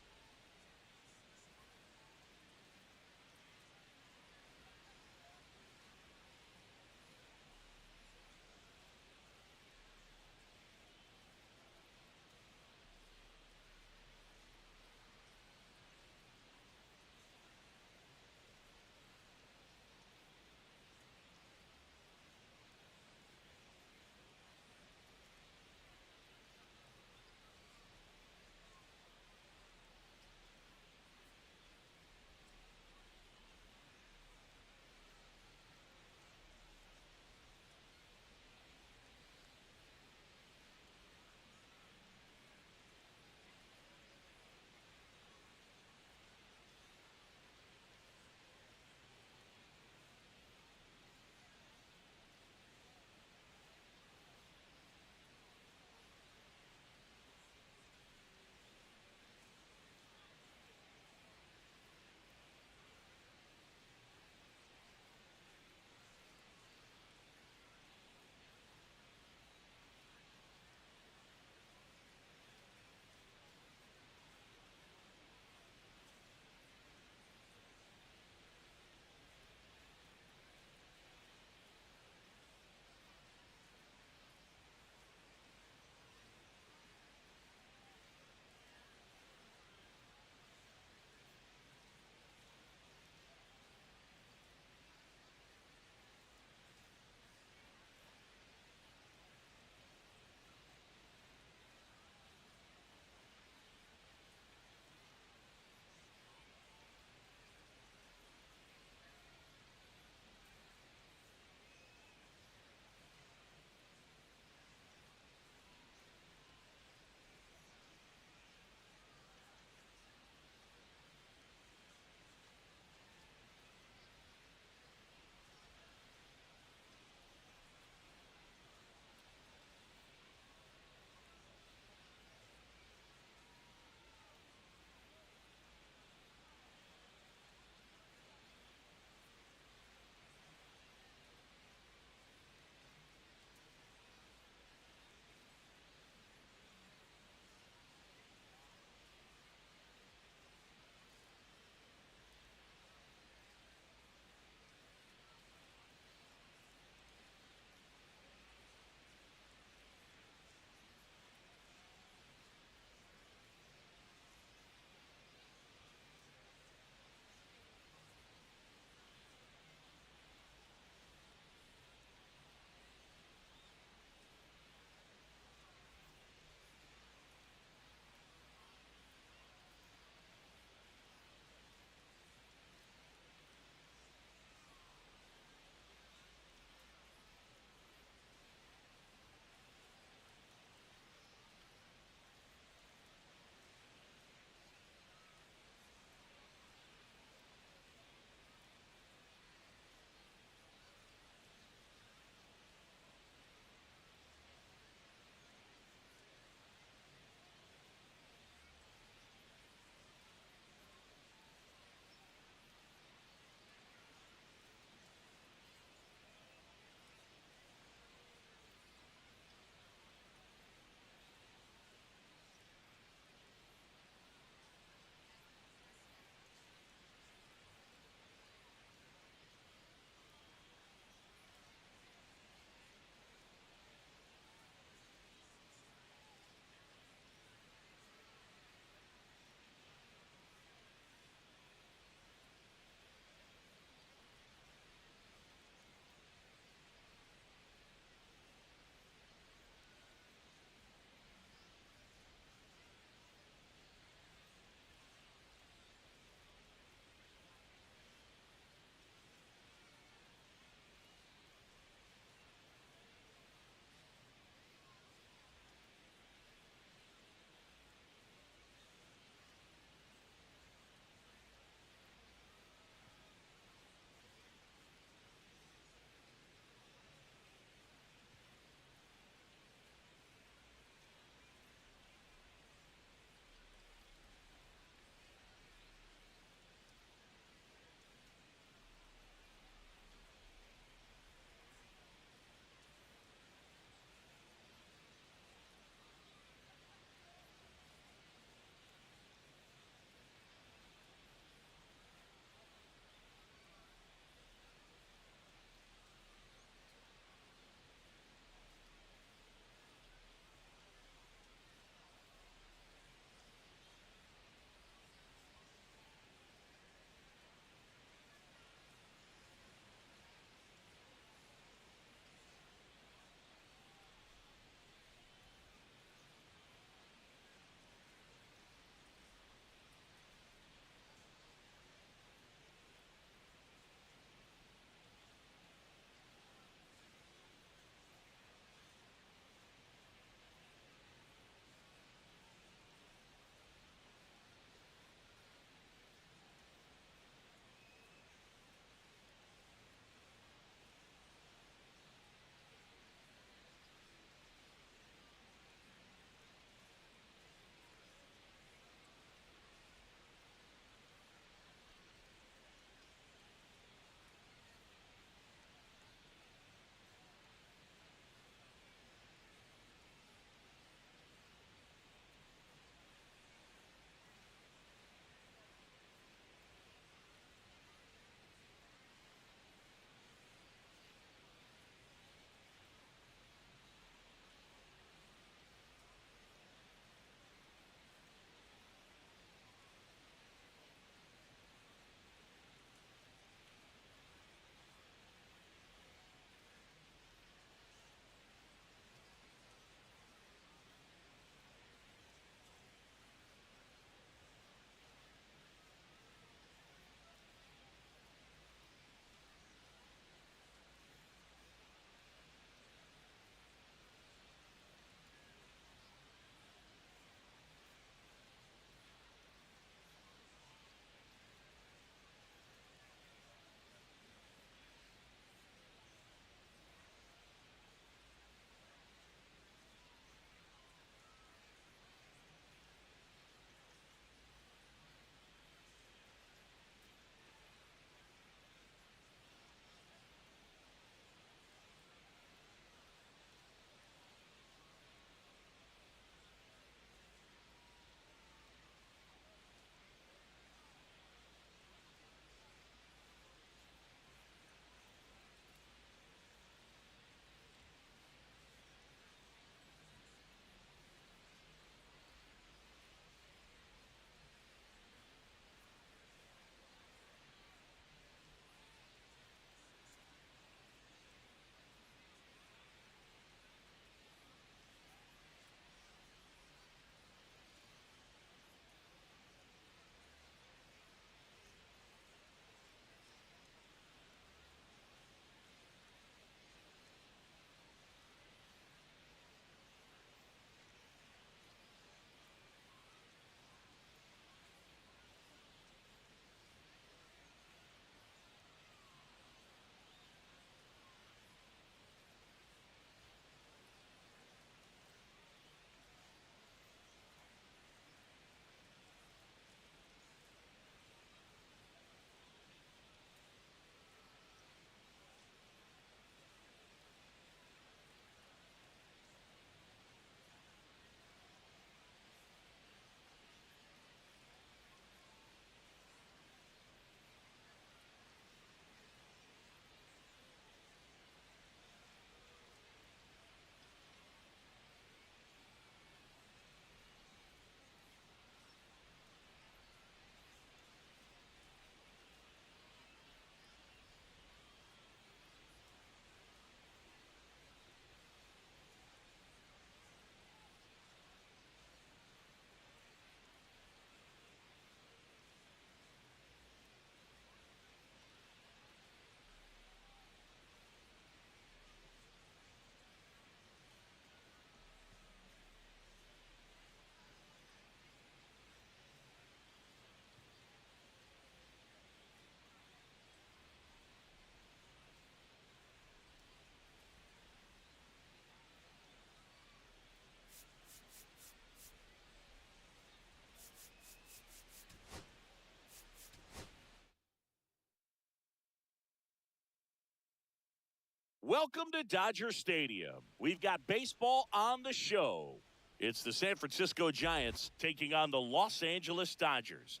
Welcome to Dodger Stadium. We've got baseball on the show. It's the San Francisco Giants taking on the Los Angeles Dodgers.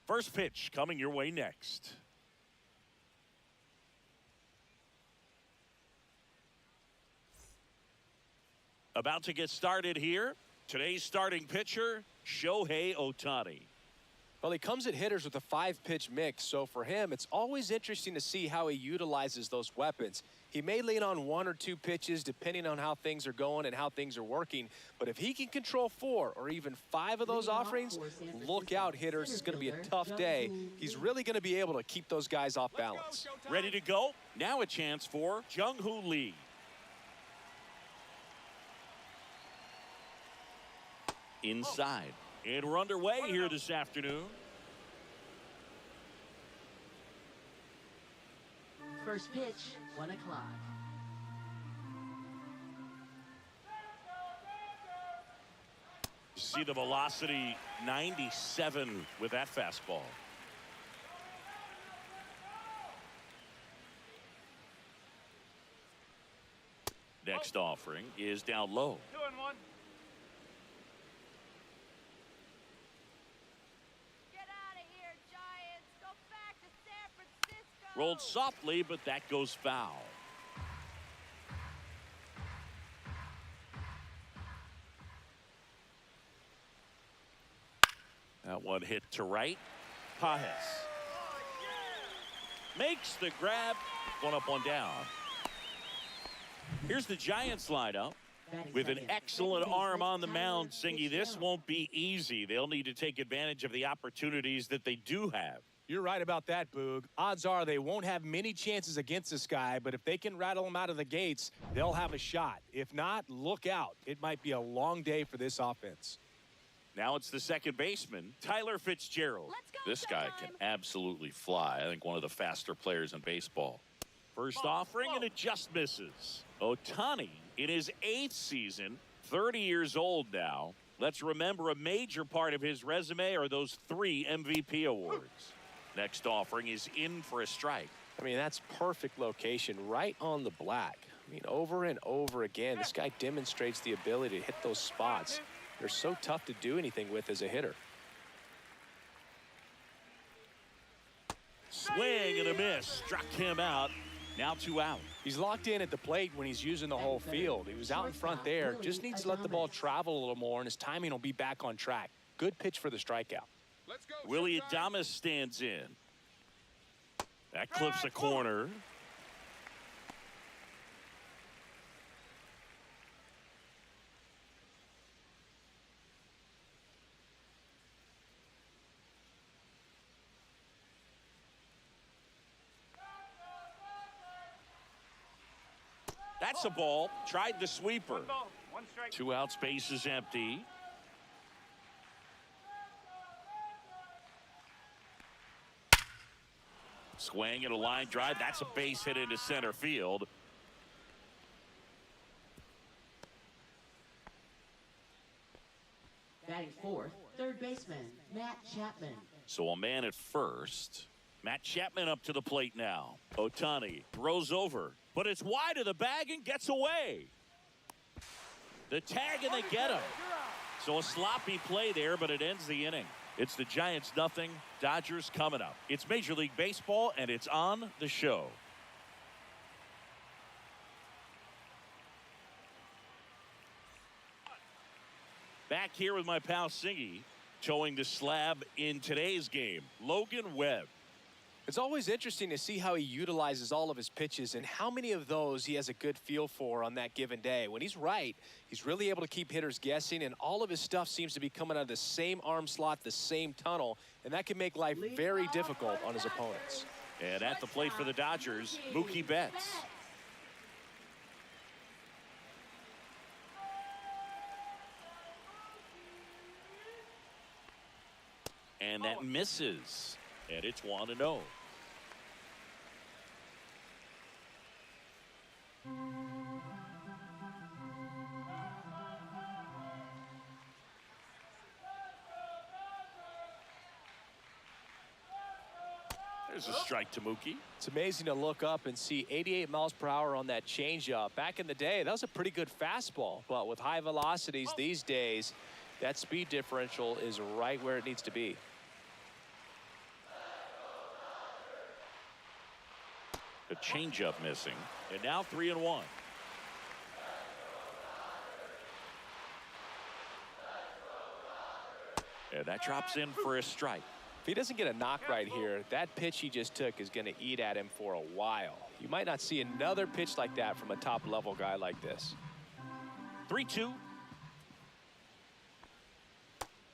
First pitch coming your way next. About to get started here. Today's starting pitcher, Shohei Ohtani. Well, he comes at hitters with a 5-pitch mix, so for him, it's always interesting to see how he utilizes those weapons. He may lean on 1 or 2 pitches depending on how things are going and how things are working, but if he can control 4 or even 5 of those offerings, look out, hitters. It's going to be a tough day. He's really going to be able to keep those guys off balance. Ready to go? Now a chance for Jung-Hoo Lee. Inside. And we're underway here this afternoon. First pitch, 1 o'clock. See the velocity, 97 with that fastball. Next offering is down low. 2-1. Get out of here, Giants. Go back to San Francisco. Rolled softly, but that goes foul. That one hit to right. Pajes makes the grab. One up, one down. Here's the Giants lineup. With an excellent arm on the mound, Singy, this won't be easy. They'll need to take advantage of the opportunities that they do have. You're right about that, Boog. Odds are they won't have many chances against this guy, but if they can rattle him out of the gates, they'll have a shot. If not, look out. It might be a long day for this offense. Now it's the second baseman, Tyler Fitzgerald. Let's go, This guy can absolutely fly. I think one of the faster players in baseball. First offering, and it just misses. Ohtani, in his 8th season, 30 years old now. Let's remember a major part of his resume are those 3 MVP awards. Next offering is in for a strike. I mean, that's perfect location, right on the black. I mean, over and over again, this guy demonstrates the ability to hit those spots. They're so tough to do anything with as a hitter. Swing and a miss. Struck him out. Now 2 out. He's locked in at the plate when he's using the whole field. He was out in front there. Just needs to let the ball travel a little more, and his timing will be back on track. Good pitch for the strikeout. Let's go. Willie Adames stands in. That clips a corner. That's a ball. Tried the sweeper. 1 ball, 1 strike. 2 outs, base is empty. Swing and a line drive. That's a base hit into center field. Batting 4th, third baseman, Matt Chapman. So a man at first. Matt Chapman up to the plate now. Ohtani throws over, but it's wide of the bag and gets away. The tag and they get him. So a sloppy play there, but it ends the inning. It's the Giants nothing, Dodgers coming up. It's Major League Baseball, and it's on the show. Back here with my pal Singy, towing the slab in today's game, Logan Webb. It's always interesting to see how he utilizes all of his pitches and how many of those he has a good feel for on that given day. When he's right, he's really able to keep hitters guessing, and all of his stuff seems to be coming out of the same arm slot, the same tunnel, and that can make life very difficult on his opponents. And at the plate for the Dodgers, Mookie Betts. And that misses. And it's 1-0. There's a strike to Mookie. It's amazing to look up and see 88 miles per hour on that changeup. Back in the day, that was a pretty good fastball. But with high velocities these days, that speed differential is right where it needs to be. The changeup missing. And now 3-1. And that drops in for a strike. If he doesn't get a knock right here, that pitch he just took is going to eat at him for a while. You might not see another pitch like that from a top-level guy like this. 3-2.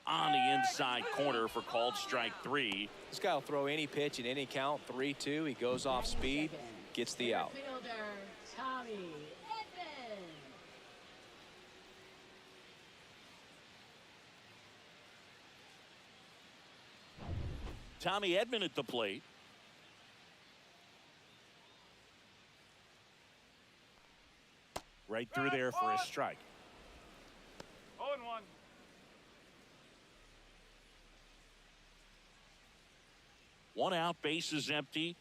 On the inside corner for called strike 3. This guy will throw any pitch in any count. 3-2. He goes off speed, gets the out. Fielder Tommy Edman. Tommy Edman at the plate. Right through there for a strike. 0-1. One out, base is empty.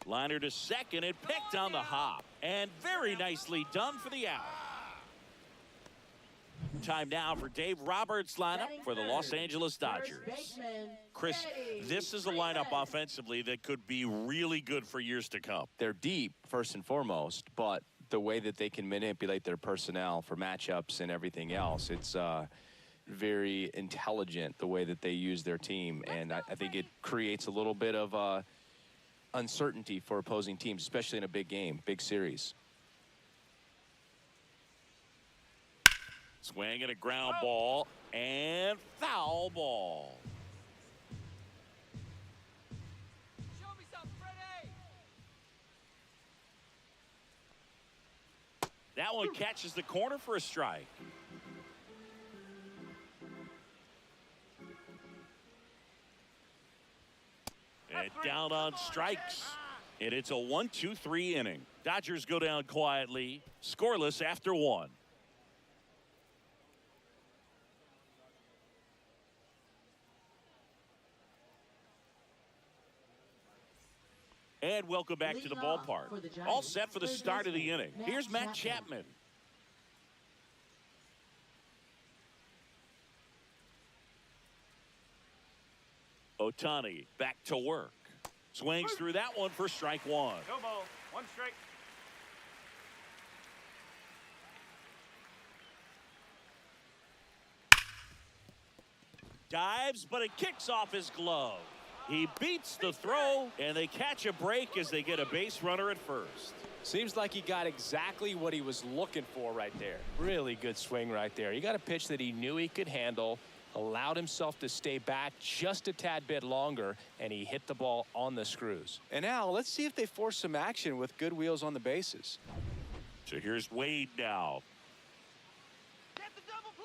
Liner to second and picked on the hop. And very nicely done for the out. Time now for Dave Roberts' lineup for the Los Angeles Dodgers. Chris, this is a lineup offensively that could be really good for years to come. They're deep, first and foremost, but the way that they can manipulate their personnel for matchups and everything else, it's very intelligent the way that they use their team. And I think it creates a little bit of uncertainty for opposing teams, especially in a big game, big series. Swing and a ground ball and foul ball. Show me something, Freddie. That one catches the corner for a strike. And down on strikes. And it's a 1-2-3 inning. Dodgers go down quietly, scoreless after 1. And welcome back to the ballpark. All set for the start of the inning. Here's Matt Chapman. Ohtani back to work. Swings through that one for strike 1. No ball. 1 strike. Dives, but it kicks off his glove. He beats the throw, and they catch a break as they get a base runner at first. Seems like he got exactly what he was looking for right there. Really good swing right there. He got a pitch that he knew he could handle, allowed himself to stay back just a tad bit longer, and he hit the ball on the screws. And now let's see if they force some action with good wheels on the bases. So here's Wade now. Get the double play.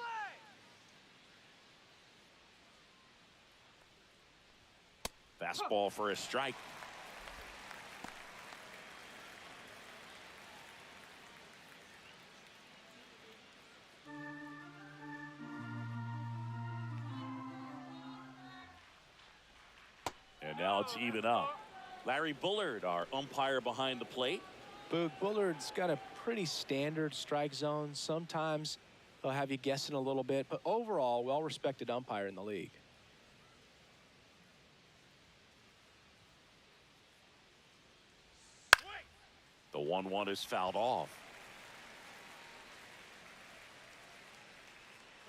Fastball for a strike. And now it's even up. Larry Bullard, our umpire behind the plate. Boog, Bullard's got a pretty standard strike zone. Sometimes he'll have you guessing a little bit, but overall, well-respected umpire in the league. The 1-1 is fouled off.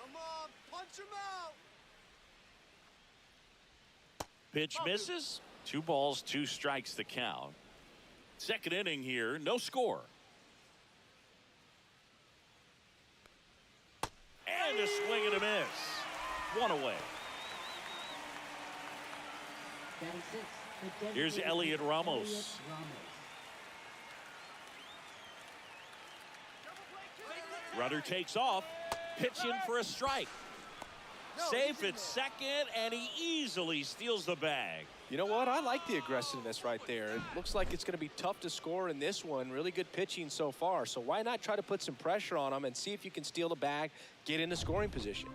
Come on, punch him out. Pitch misses. 2 balls, 2 strikes to count. Second inning here, no score. And a swing and a miss. 1 away. Here's Elliot Ramos. Runner takes off. Pitch in for a strike. Safe at second, and he easily steals the bag. You know what? I like the aggressiveness right there. It looks like it's going to be tough to score in this one. Really good pitching so far. So why not try to put some pressure on him and see if you can steal the bag, get into scoring position.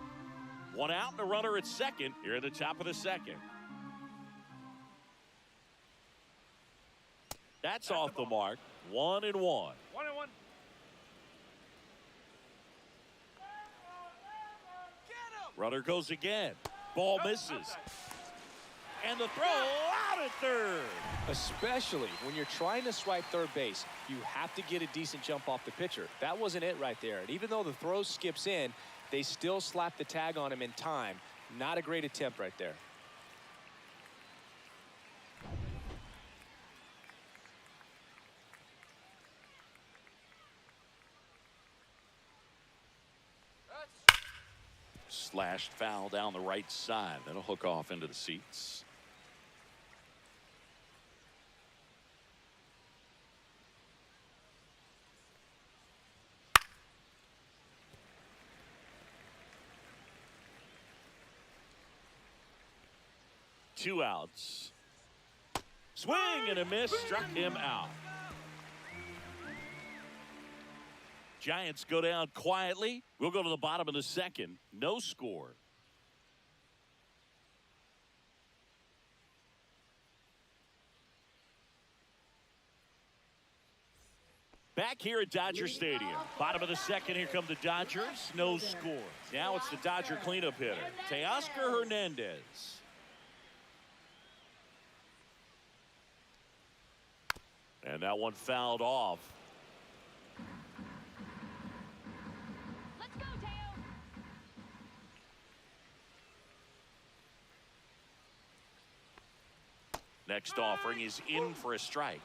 One out and a runner at second here at the top of the second. That's off the mark. 1-1. 1-1. Runner goes again. Ball misses. And the throw out at third. Especially when you're trying to swipe third base, you have to get a decent jump off the pitcher. That wasn't it right there. And even though the throw skips in, they still slap the tag on him in time. Not a great attempt right there. Slashed foul down the right side. That'll hook off into the seats. Two outs. Swing and a miss. Struck him out. Giants go down quietly. We'll go to the bottom of the second. No score. Back here at Dodger Stadium. Bottom of the second. Here come the Dodgers. No score. Now it's the Dodger cleanup hitter, Teoscar Hernandez. And that one fouled off. Let's go, Teo. Next offering is in for a strike.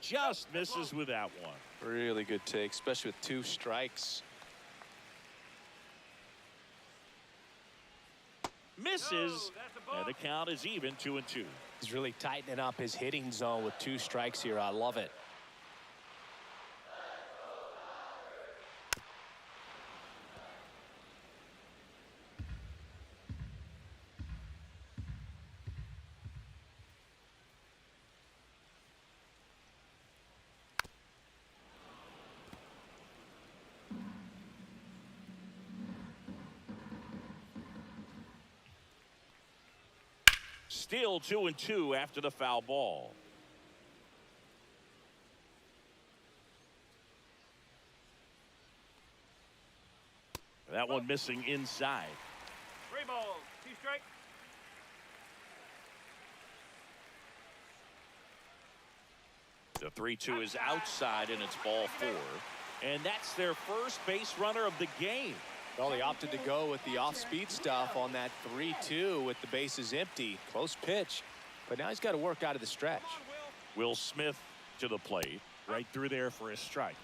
Just misses with that one. Really good take, especially with 2 strikes. Misses, and the count is even 2-2. He's really tightening up his hitting zone with 2 strikes here. I love it. Still 2-2 after the foul ball. That one missing inside. 3 balls, 2 strikes. The 3-2 is outside and it's ball 4. And that's their first base runner of the game. Well, they opted to go with the off-speed stuff on that 3-2 with the bases empty. Close pitch, but now he's got to work out of the stretch. Will Smith to the plate, right through there for a strike.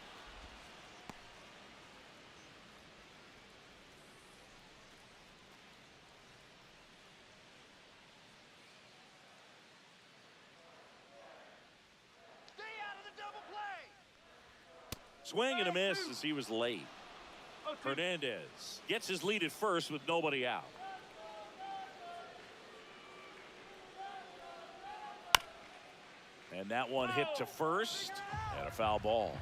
Stay out of the double play. Swing and a miss as he was late. Hernandez gets his lead at first with nobody out. And that one hit to first and a foul ball.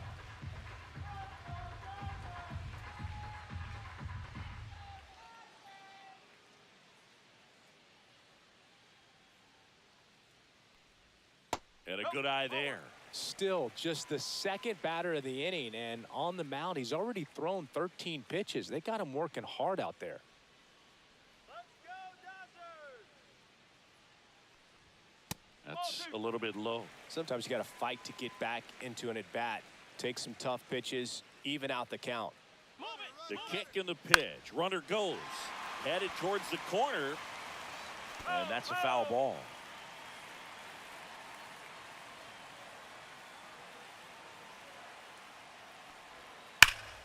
And a good eye there. Still just the second batter of the inning, and on the mound he's already thrown 13 pitches. They got him working hard out there. Let's go, Dodgers. That's a little bit low. Sometimes you got to fight to get back into an at-bat. Take some tough pitches, even out the count. The kick and the pitch. Runner goes. Headed towards the corner. And that's a foul ball.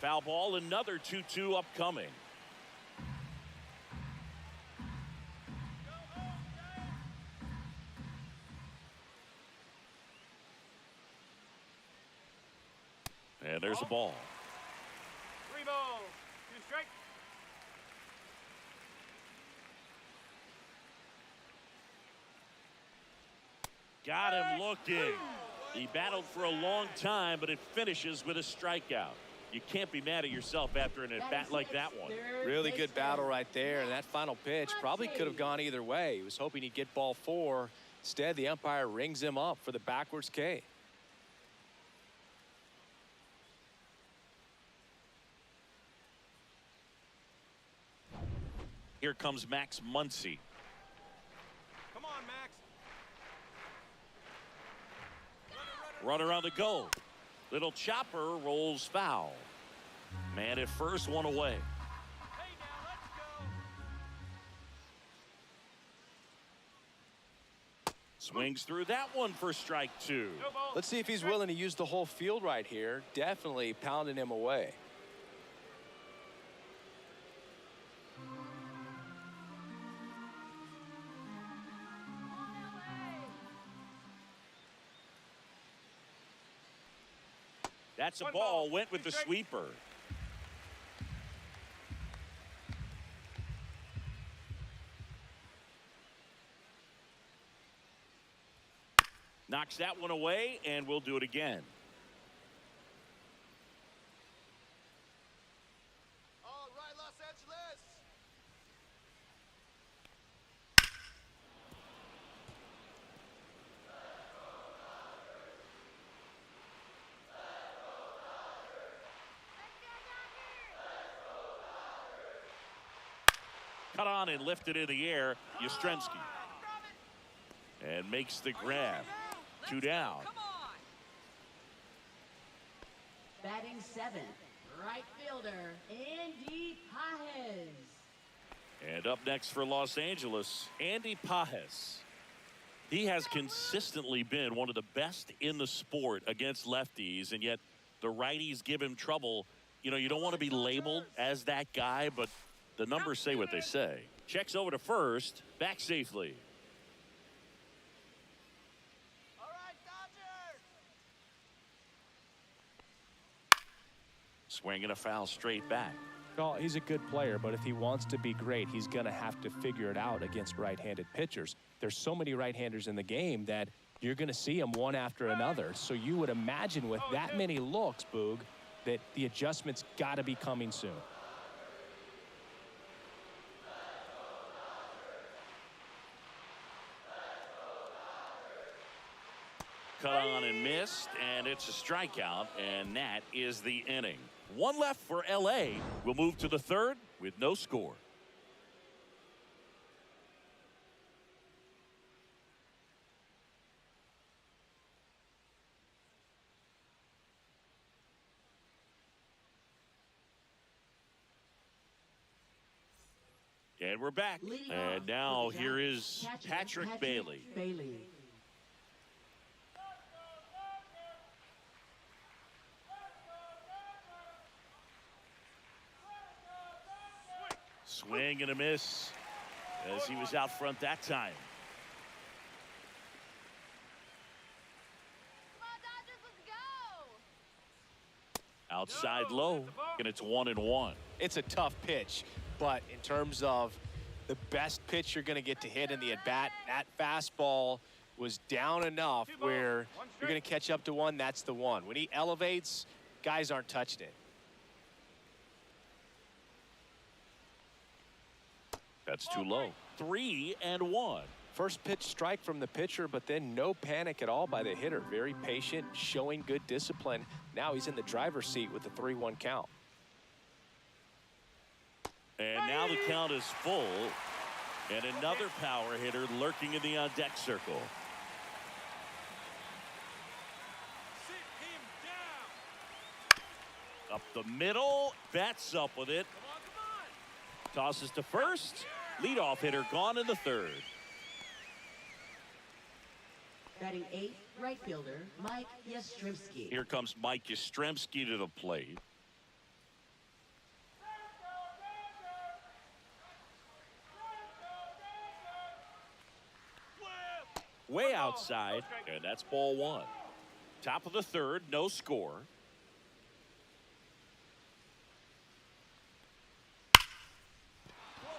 Foul ball, another 2-2 upcoming. And there's a ball. 3 balls, 2 strikes. Got him looking. He battled for a long time, but it finishes with a strikeout. You can't be mad at yourself after an at-bat like that one. Really good battle right there, and that final pitch probably could have gone either way. He was hoping he'd get ball 4. Instead, the umpire rings him up for the backwards K. Here comes Max Muncy. Come on, Max. Runner on the go. Little chopper rolls foul. Man at first, one away. Hey, now let's go. Swings through that one for strike 2. No ball. Let's see if he's willing to use the whole field right here. Definitely pounding him away. That's a One ball. ball, Went with the two strikes. sweeper. Knocks that one away, and we'll do it again. All right, Los Angeles. Cut on and lifted in the air. Yastrzemski. And makes the grab. 2 down. Batting 7th, right fielder, Andy Pajes. And up next for Los Angeles, Andy Pajes. He has consistently been one of the best in the sport against lefties, and yet the righties give him trouble. You know, you don't want to be labeled as that guy, but the numbers say what they say. Checks over to first, back safely. All right, Dodgers. Swinging a foul straight back. Well, he's a good player, but if he wants to be great, he's going to have to figure it out against right-handed pitchers. There's so many right-handers in the game that you're going to see them one after another. So you would imagine with that many looks, Boog, that the adjustment's got to be coming soon. Cut on and missed, and it's a strikeout, and that is the inning. One left for LA. We'll move to the third with no score. And we're back. Leading And off now for the here Giants, is catcher Patrick Bailey. Swing and a miss as he was out front that time. Come on, Dodgers, let's go. Outside low, and it's 1-1. It's a tough pitch, but in terms of the best pitch you're going to get to hit in the at-bat, that fastball was down enough where you're going to catch up to one. That's the one. When he elevates, guys aren't touching it. That's too low. 3-1. First pitch strike from the pitcher, but then no panic at all by the hitter. Very patient, showing good discipline. Now he's in the driver's seat with the 3-1 count. And now the count is full. And another power hitter lurking in the on-deck circle. Sit him down. Up the middle, bats up with it. Come on, come on. Tosses to first. Leadoff hitter gone in the third. Batting 8th, right fielder, Mike Yastrzemski. Here comes Mike Yastrzemski to the plate. Way outside, and that's ball 1. Top of the third, no score.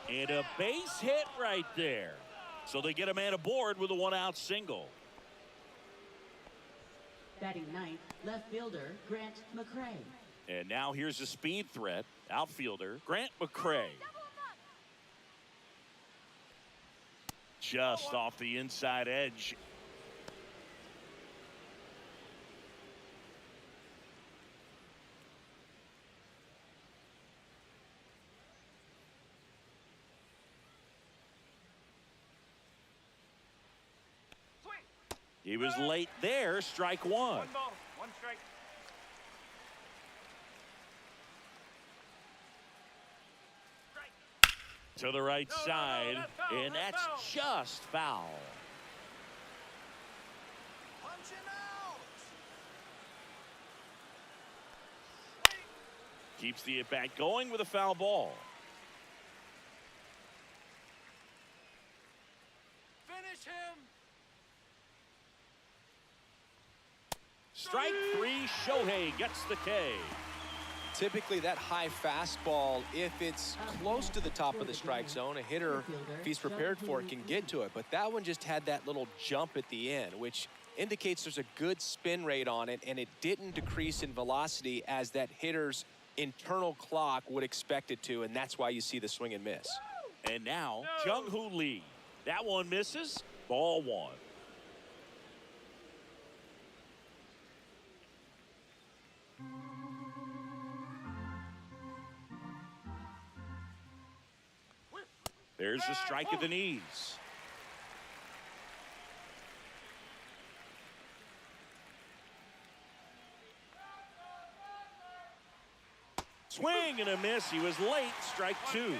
And a base hit right there. So they get a man aboard with a 1-out single. Batting ninth, left fielder Grant McCray. And now here's a speed threat. Outfielder Grant McCray. Just off the inside edge. Swing. He was late there. Strike one. One ball, one strike. To the right No, side, that's foul, and that's that's foul. just foul. Punch him out. Keeps the at-bat going with a foul ball. Finish him. Strike three, Shohei gets the K. Typically, that high fastball, if it's close to the top of the strike zone, a hitter, if he's prepared for it, can get to it. But that one just had that little jump at the end, which indicates there's a good spin rate on it, and it didn't decrease in velocity as that hitter's internal clock would expect it to, and that's why you see the swing and miss. And now, Jung-Hoo Lee. That one misses. Ball one. There's the strike of the knees. Swing and a miss. He was late. Strike two.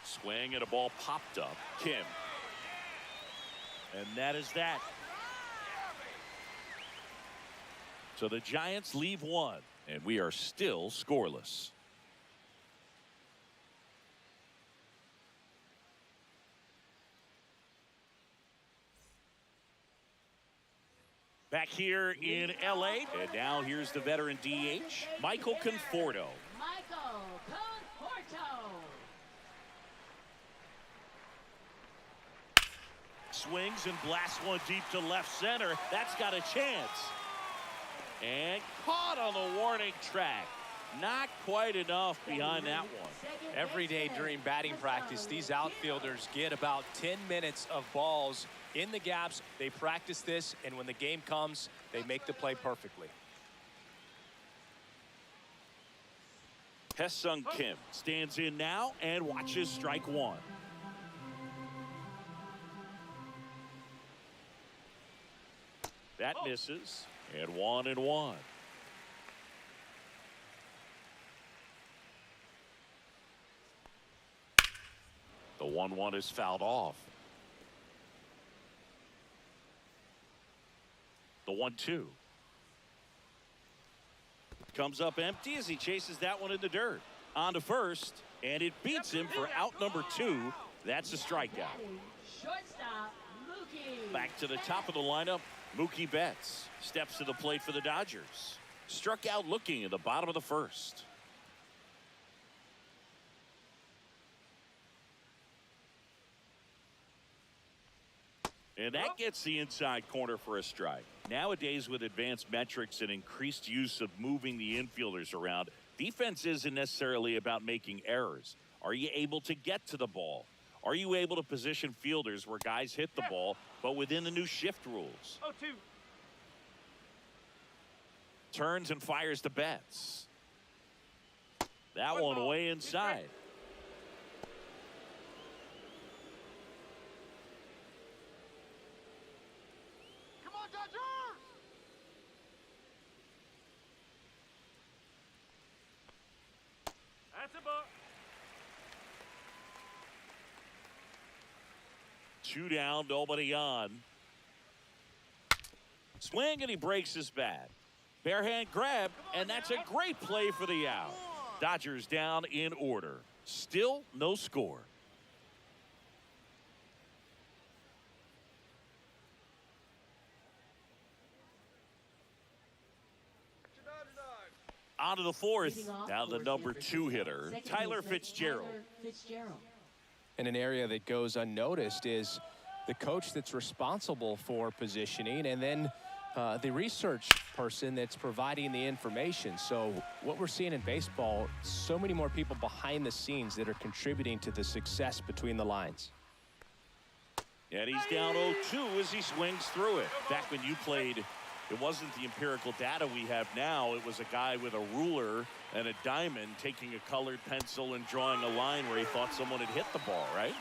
Swing and a ball popped up. Kim. And that is that. So the Giants leave one, and we are still scoreless. Back here in LA, and now here's the veteran DH, Michael Conforto. Michael Conforto. Swings and blasts one deep to left center. That's got a chance. And caught on the warning track. Not quite enough behind that one. Every day during batting practice, these outfielders get about 10 minutes of balls in the gaps. They practice this, and when the game comes, they make the play perfectly. Haesung Kim stands in now and watches strike one. That misses, and 1-1. The 1-1 is fouled off. The 1-2 comes up empty as he chases that one in the dirt. On to first, and it beats him for out number 2. That's a strikeout. Shortstop Mookie. Back to the top of the lineup, Mookie Betts steps to the plate for the Dodgers. Struck out looking in the bottom of the first. And that gets the inside corner for a strike. Nowadays, with advanced metrics and increased use of moving the infielders around, defense isn't necessarily about making errors. Are you able to get to the ball? Are you able to position fielders where guys hit the ball, but within the new shift rules? 0-2. Turns and fires to Betts. That one way inside. Come on, Dodgers! That's a buck. 2 down, nobody on. Swing, and he breaks his bat. Barehand grab, and that's a great play for the out. Dodgers down in order. Still no score. On to the fourth. Leading off Now the for number San 2 hitter, Francisco, second Tyler baseman Fitzgerald. Tyler Fitzgerald. And an area that goes unnoticed is the coach that's responsible for positioning, and then the research person that's providing the information. So what we're seeing in baseball, so many more people behind the scenes that are contributing to the success between the lines. And he's down 0-2 as he swings through it. Back when you played, it wasn't the empirical data we have now. It was a guy with a ruler and a diamond taking a colored pencil and drawing a line where he thought someone had hit the ball, right?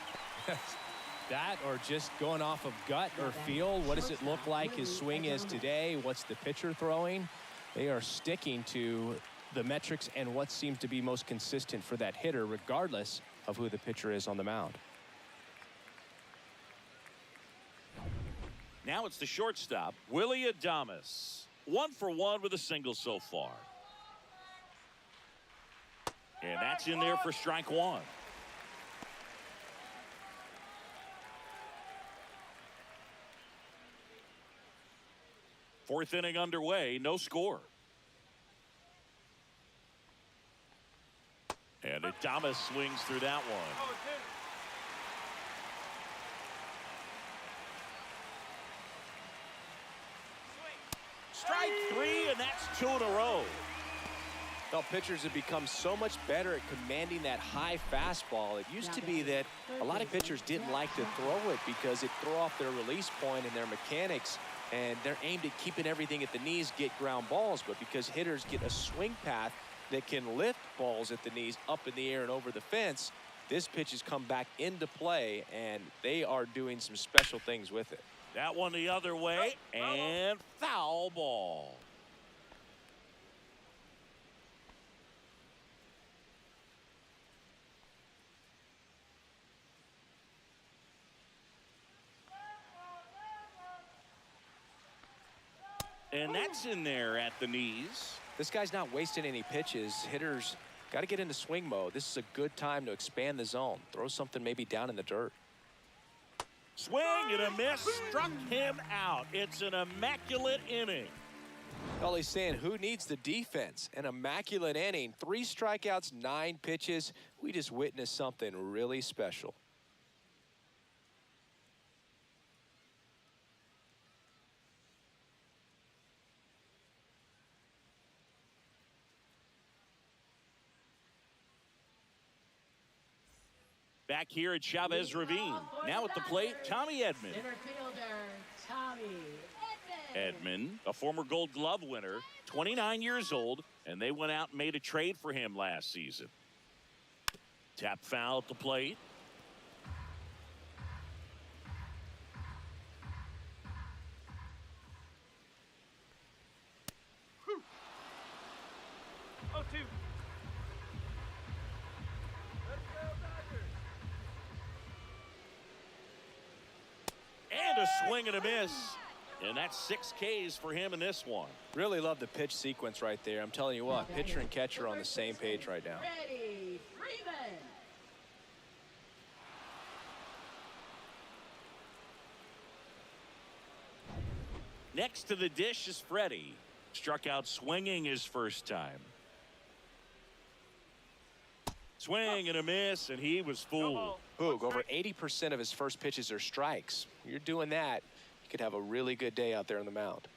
That, or just going off of gut or feel. What does it look like his swing is today? What's the pitcher throwing? They are sticking to the metrics and what seems to be most consistent for that hitter, regardless of who the pitcher is on the mound. Now it's the shortstop, Willie Adames. 1 for 1 with a single so far. And that's in there for strike 1. Fourth inning underway, no score. And Adames swings through that one. Strike 3, and that's 2 in a row. Well, pitchers have become so much better at commanding that high fastball. It used to be that a lot of pitchers didn't like to throw it because it'd throw off their release point and their mechanics, and they're aimed at keeping everything at the knees, get ground balls. But because hitters get a swing path that can lift balls at the knees up in the air and over the fence, this pitch has come back into play, and they are doing some special things with it. That one the other way, and foul ball. And that's in there at the knees. This guy's not wasting any pitches. Hitters got to get into swing mode. This is a good time to expand the zone. Throw something maybe down in the dirt. Swing and a miss, struck him out. It's an immaculate inning. Well, he's saying, who needs the defense? An immaculate inning. 3 strikeouts, 9 pitches. We just witnessed something really special. Back here at Chavez Ravine. Now at the plate, Tommy Edman. Center fielder, Tommy Edman, a former Gold Glove winner, 29 years old, and they went out and made a trade for him last season. Tap foul at the plate. And a swing and a miss. And that's 6 Ks for him in this one. Really love the pitch sequence right there. I'm telling you what, pitcher and catcher are on the same page right now. Freddie Freeman. Next to the dish is Freddie. Struck out swinging his first time. Swing and a miss, and he was fooled. Boog, over 80% of his first pitches are strikes. You're doing that, you could have a really good day out there on the mound.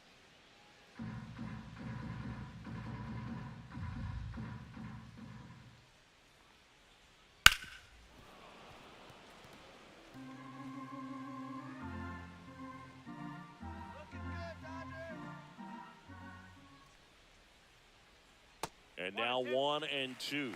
And now 1-2.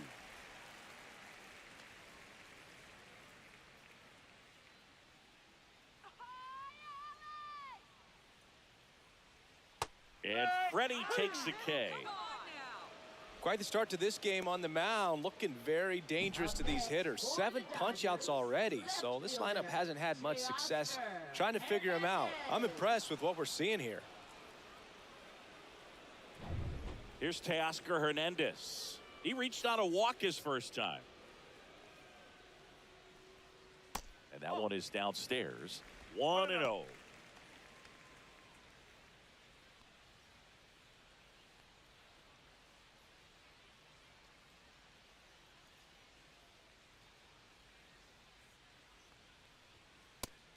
And Freddie takes the K. Quite the start to this game on the mound. Looking very dangerous to these hitters. 7 punch-outs already. So this lineup hasn't had much success trying to figure him out. I'm impressed with what we're seeing here. Here's Teoscar Hernandez. He reached on a walk his first time. And that one is downstairs. 1-0.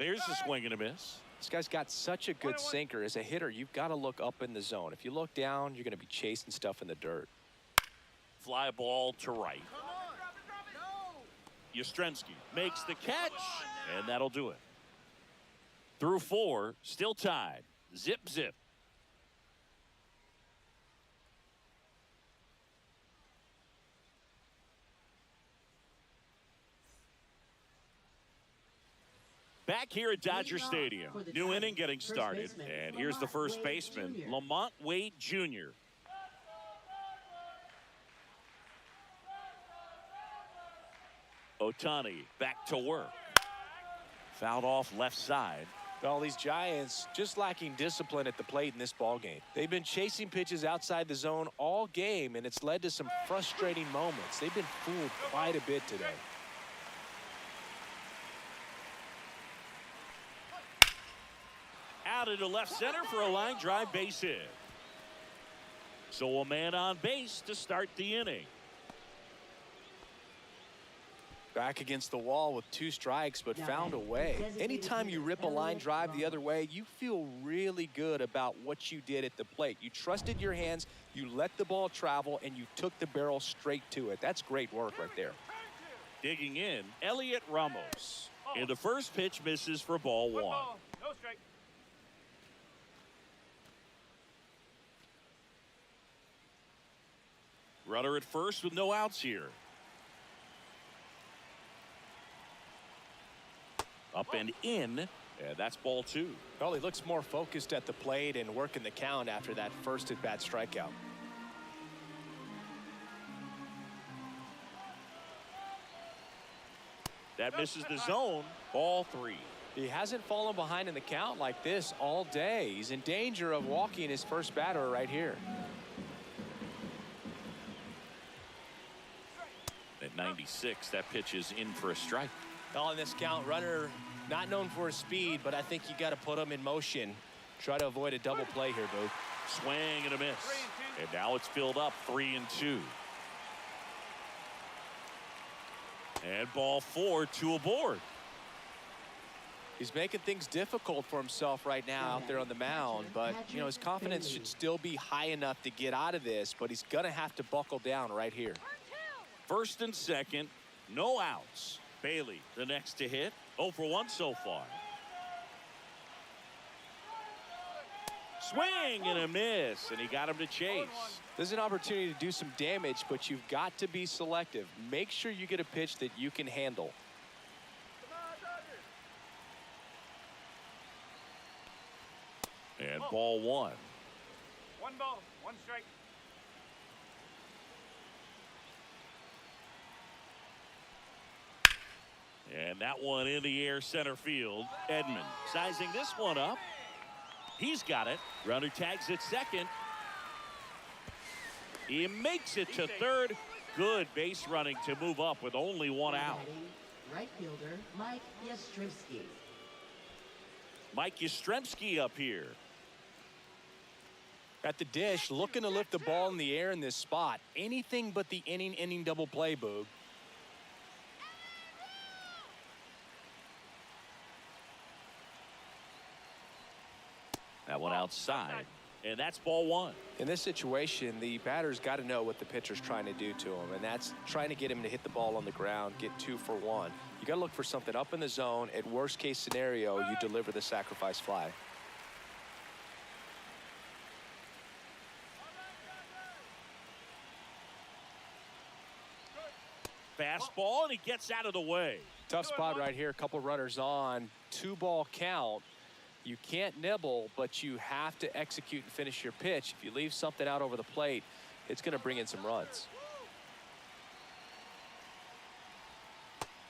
There's the swing and a miss. This guy's got such a good sinker. As a hitter, you've got to look up in the zone. If you look down, you're going to be chasing stuff in the dirt. Fly ball to right. Come on. No. Yastrzemski makes the catch, and that'll do it. Through 4, still tied. Zip, zip. Back here at Dodger Stadium. New inning getting started. And here's the first baseman, Lamont Wade Jr. Ohtani back to work. Fouled off left side. Well, these Giants just lacking discipline at the plate in this ball game. They've been chasing pitches outside the zone all game, and it's led to some frustrating moments. They've been fooled quite a bit today. Out into left center for a line drive base hit. So a man on base to start the inning. Back against the wall with 2 strikes, but found a way. Anytime you rip a line drive the other way, you feel really good about what you did at the plate. You trusted your hands, you let the ball travel, and you took the barrel straight to it. That's great work right there. Digging in, Elliot Ramos. And the first pitch misses for ball 1. No strike. Runner at first with no outs here. Up and in, and that's ball 2. Well, he looks more focused at the plate and working the count after that first at-bat strikeout. That misses the zone. Ball 3. He hasn't fallen behind in the count like this all day. He's in danger of walking his first batter right here. At 96, that pitch is in for a strike. Well, in this count, runner not known for his speed, but I think you got to put him in motion. Try to avoid a double play here, Boo. Swing and a miss. And now it's filled up 3-2. And ball 4, 2 aboard. He's making things difficult for himself right now out there on the mound, but you know his confidence should still be high enough to get out of this, but he's gonna have to buckle down right here. First and second, no outs. Bailey, the next to hit. 0 for 1 so far. Swing and a miss, and he got him to chase. There's an opportunity to do some damage, but you've got to be selective. Make sure you get a pitch that you can handle. And ball 1. 1 ball, 1 strike. And that one in the air center field. Edman sizing this one up. He's got it. Runner tags at second. He makes it to third. Good base running to move up with only 1 out. Right fielder Mike Yastrzemski. Mike Yastrzemski up here. At the dish, looking to lift the ball in the air in this spot. Anything but the inning double play, Boog. That one outside, and that's ball 1. In this situation, the batter's got to know what the pitcher's trying to do to him, and that's trying to get him to hit the ball on the ground, get 2 for 1. You got to look for something up in the zone. At worst case scenario, you deliver the sacrifice fly. Fastball, and he gets out of the way. Tough spot right here. A couple runners on. 2-ball count. You can't nibble, but you have to execute and finish your pitch. If you leave something out over the plate, it's going to bring in some runs.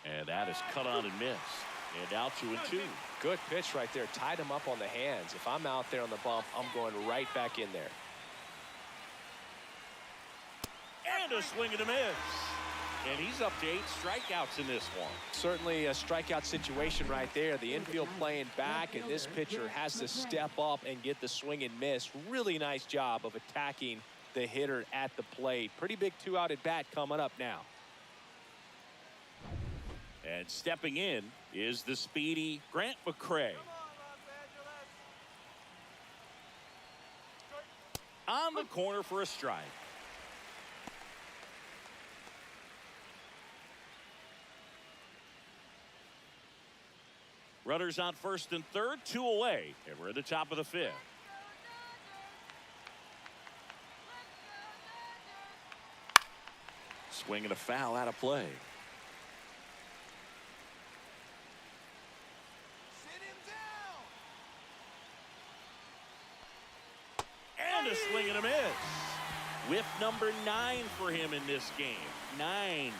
And that is cut on and missed. And now 2-2. Good pitch right there. Tied him up on the hands. If I'm out there on the bump, I'm going right back in there. And a swing and a miss. And he's up to 8 strikeouts in this one. Certainly a strikeout situation right there. The infield playing back, and this pitcher has to step up and get the swing and miss. Really nice job of attacking the hitter at the plate. Pretty big 2-out at bat coming up now. And stepping in is the speedy Grant McCray. On the corner for a strike. Runners on first and third, 2 away, and we're at the top of the 5th. Swing and a foul out of play. And a swing and a miss. Whip number 9 for him in this game. 9.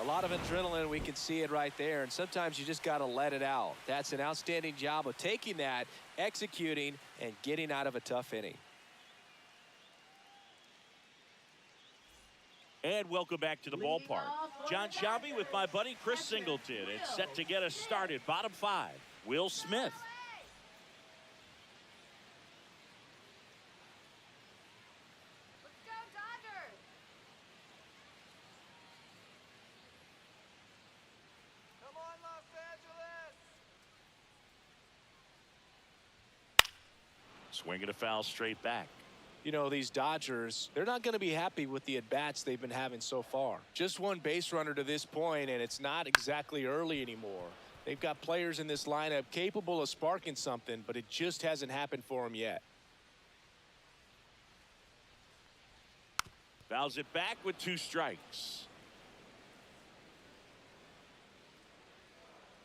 A lot of adrenaline, we can see it right there, and sometimes you just got to let it out. That's an outstanding job of taking that, executing, and getting out of a tough inning. And welcome back to the ballpark. John Shabby with my buddy Chris Singleton. It's set to get us started. Bottom 5, Will Smith. Let's go, Dodgers! Come on, Los Angeles! Swing and a foul straight back. You know, these Dodgers, they're not going to be happy with the at-bats they've been having so far. Just one base runner to this point, and it's not exactly early anymore. They've got players in this lineup capable of sparking something, but it just hasn't happened for them yet. Fouls it back with 2 strikes.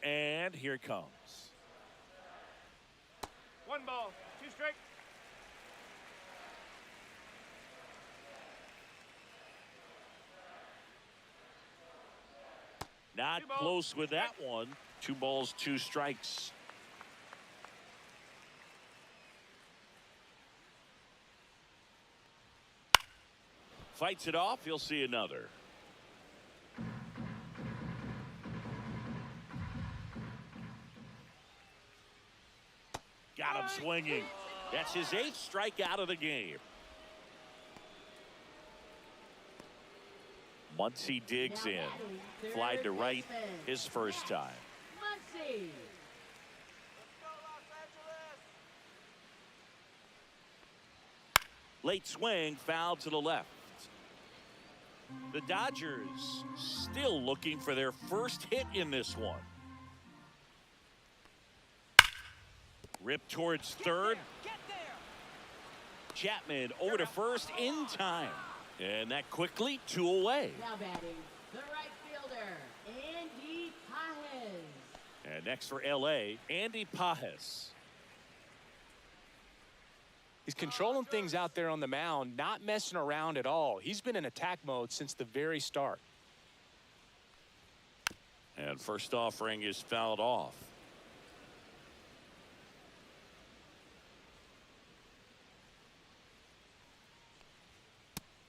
And here it comes. 1 ball, 2 strikes. Not close with that one. 2 balls, 2 strikes. Fights it off. He'll see another. Got him swinging. That's his 8th strikeout of the game. Muncy digs in. Fly to right his first time. Muncy. Late swing, foul to the left. The Dodgers still looking for their first hit in this one. Rip towards third. Chapman over to first in time. And that quickly 2 away. Now batting, the right fielder, Andy Pajes. And next for LA, Andy Pajes. He's controlling things out there on the mound, not messing around at all. He's been in attack mode since the very start. And first offering is fouled off.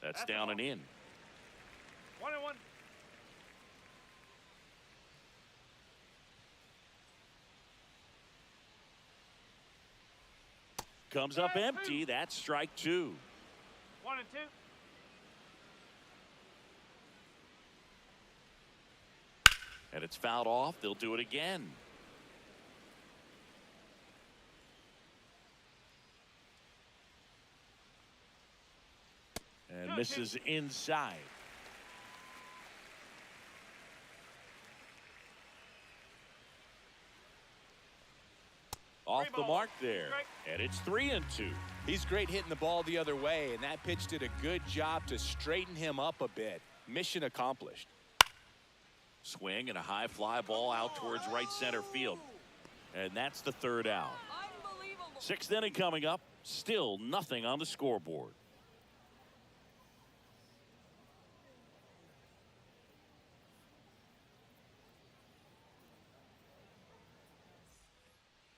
That's down and in. 1-1. Comes up empty. That's strike 2. 1 and 2. And it's fouled off. They'll do it again. And misses inside. Off the mark there. And it's 3 and 2. He's great hitting the ball the other way, and that pitch did a good job to straighten him up a bit. Mission accomplished. Swing and a high fly ball out towards right center field. And that's the 3rd out. 6th inning coming up. Still nothing on the scoreboard.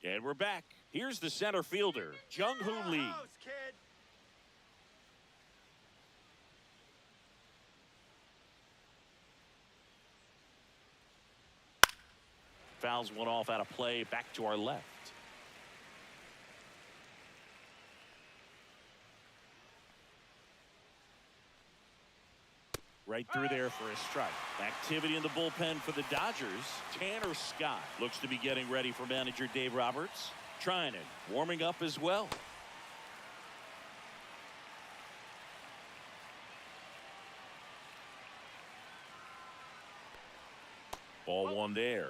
And we're back. Here's the center fielder, Jung-Hoo Lee. Fouls one off out of play, back to our left. Right through there for a strike. Activity in the bullpen for the Dodgers. Tanner Scott looks to be getting ready for manager Dave Roberts. Trying it, warming up as well. Ball one there.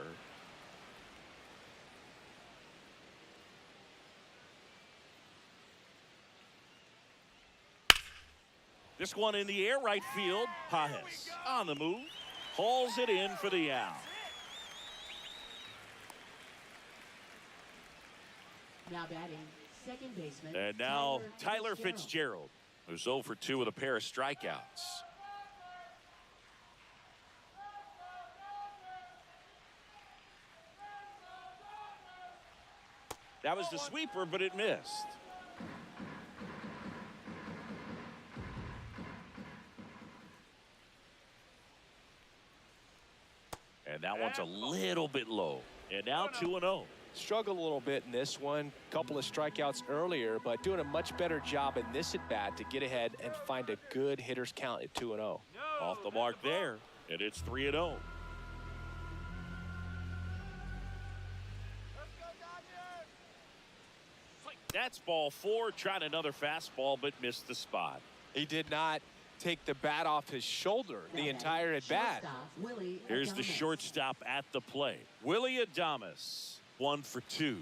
This one in the air, right field. Pajes on the move. Hauls it in for the out. Now batting, second baseman. And now Tyler Fitzgerald, who's 0 for 2 with a pair of strikeouts. That was the sweeper, but it missed. And that one's a little bit low. And now 2-0. Struggled a little bit in this one. Couple of strikeouts earlier, but doing a much better job in this at bat to get ahead and find a good hitter's count at 2-0. Off the mark there, and it's 3-0. That's ball 4. Tried another fastball, but missed the spot. He did not take the bat off his shoulder the entire at bat. Here's the shortstop at the plate. Willie Adames, 1 for 2.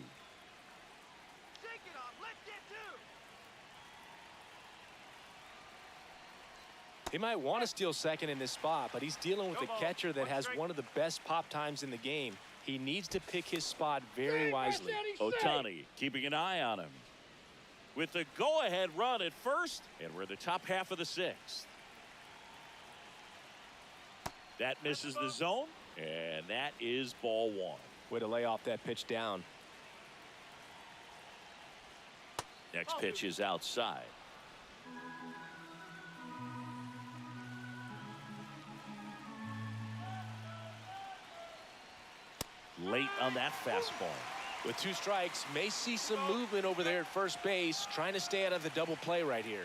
He might want to steal second in this spot, but he's dealing with a catcher that has one of the best pop times in the game. He needs to pick his spot very wisely. Ohtani keeping an eye on him. With the go-ahead run at first, and we're the top half of the 6th. That misses the zone, and that is ball 1. Way to lay off that pitch down. Next pitch is outside. Late on that fastball. With 2 strikes, may see some movement over there at first base, trying to stay out of the double play right here.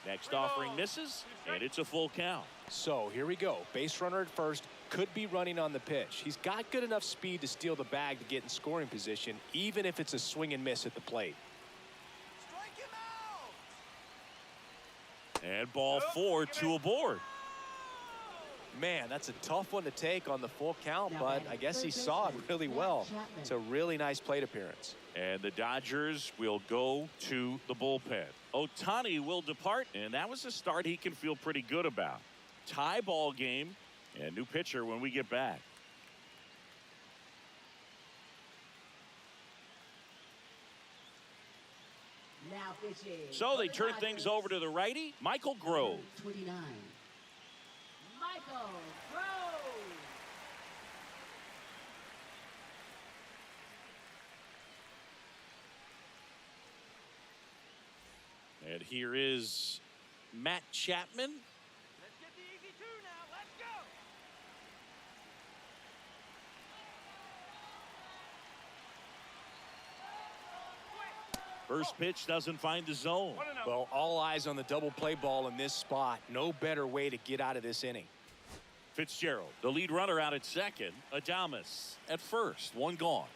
Next offering misses, and it's a full count. So here we go. Base runner at first, could be running on the pitch. He's got good enough speed to steal the bag to get in scoring position, even if it's a swing and miss at the plate. Strike him out. And ball 4, 2 aboard. Man, that's a tough one to take on the full count, but I guess he saw it really well. It's a really nice plate appearance. And the Dodgers will go to the bullpen. Ohtani will depart, and that was a start he can feel pretty good about. Tie ball game, and new pitcher when we get back. Now pitching. So they turn things over to the righty, Michael Grove. 29. Michael Grove. And here is Matt Chapman. Let's get the easy 2 now. Let's go. First pitch doesn't find the zone. 1-0. Well, all eyes on the double play ball in this spot. No better way to get out of this inning. Fitzgerald, the lead runner out at second. Adames at first, 1 gone.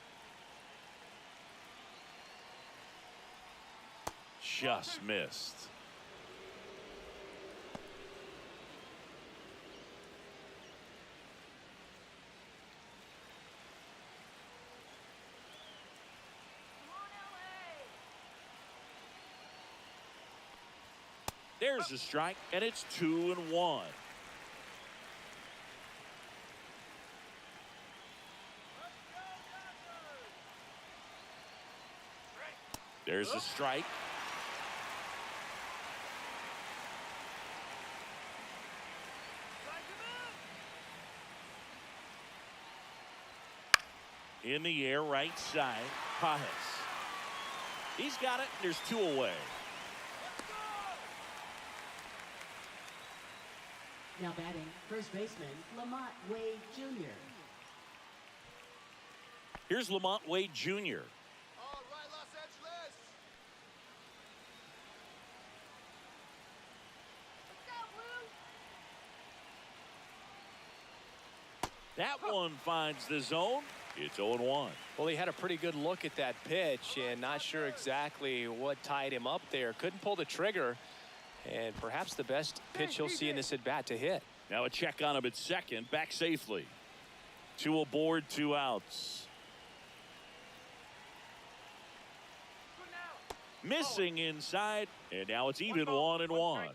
Just missed. There's a strike, and it's 2-1. There's a strike. In the air, right side, Pajes. He's got it. There's 2 away. Now batting, first baseman, Lamont Wade Jr. Here's Lamont Wade Jr. All right, Los Angeles. That one finds the zone. It's 0-1. Well, he had a pretty good look at that pitch and not sure exactly what tied him up there. Couldn't pull the trigger, and perhaps the best pitch he'll see in this at bat to hit. Now a check on him at second. Back safely. 2 aboard, 2 outs. Missing inside, and now it's even 1-1.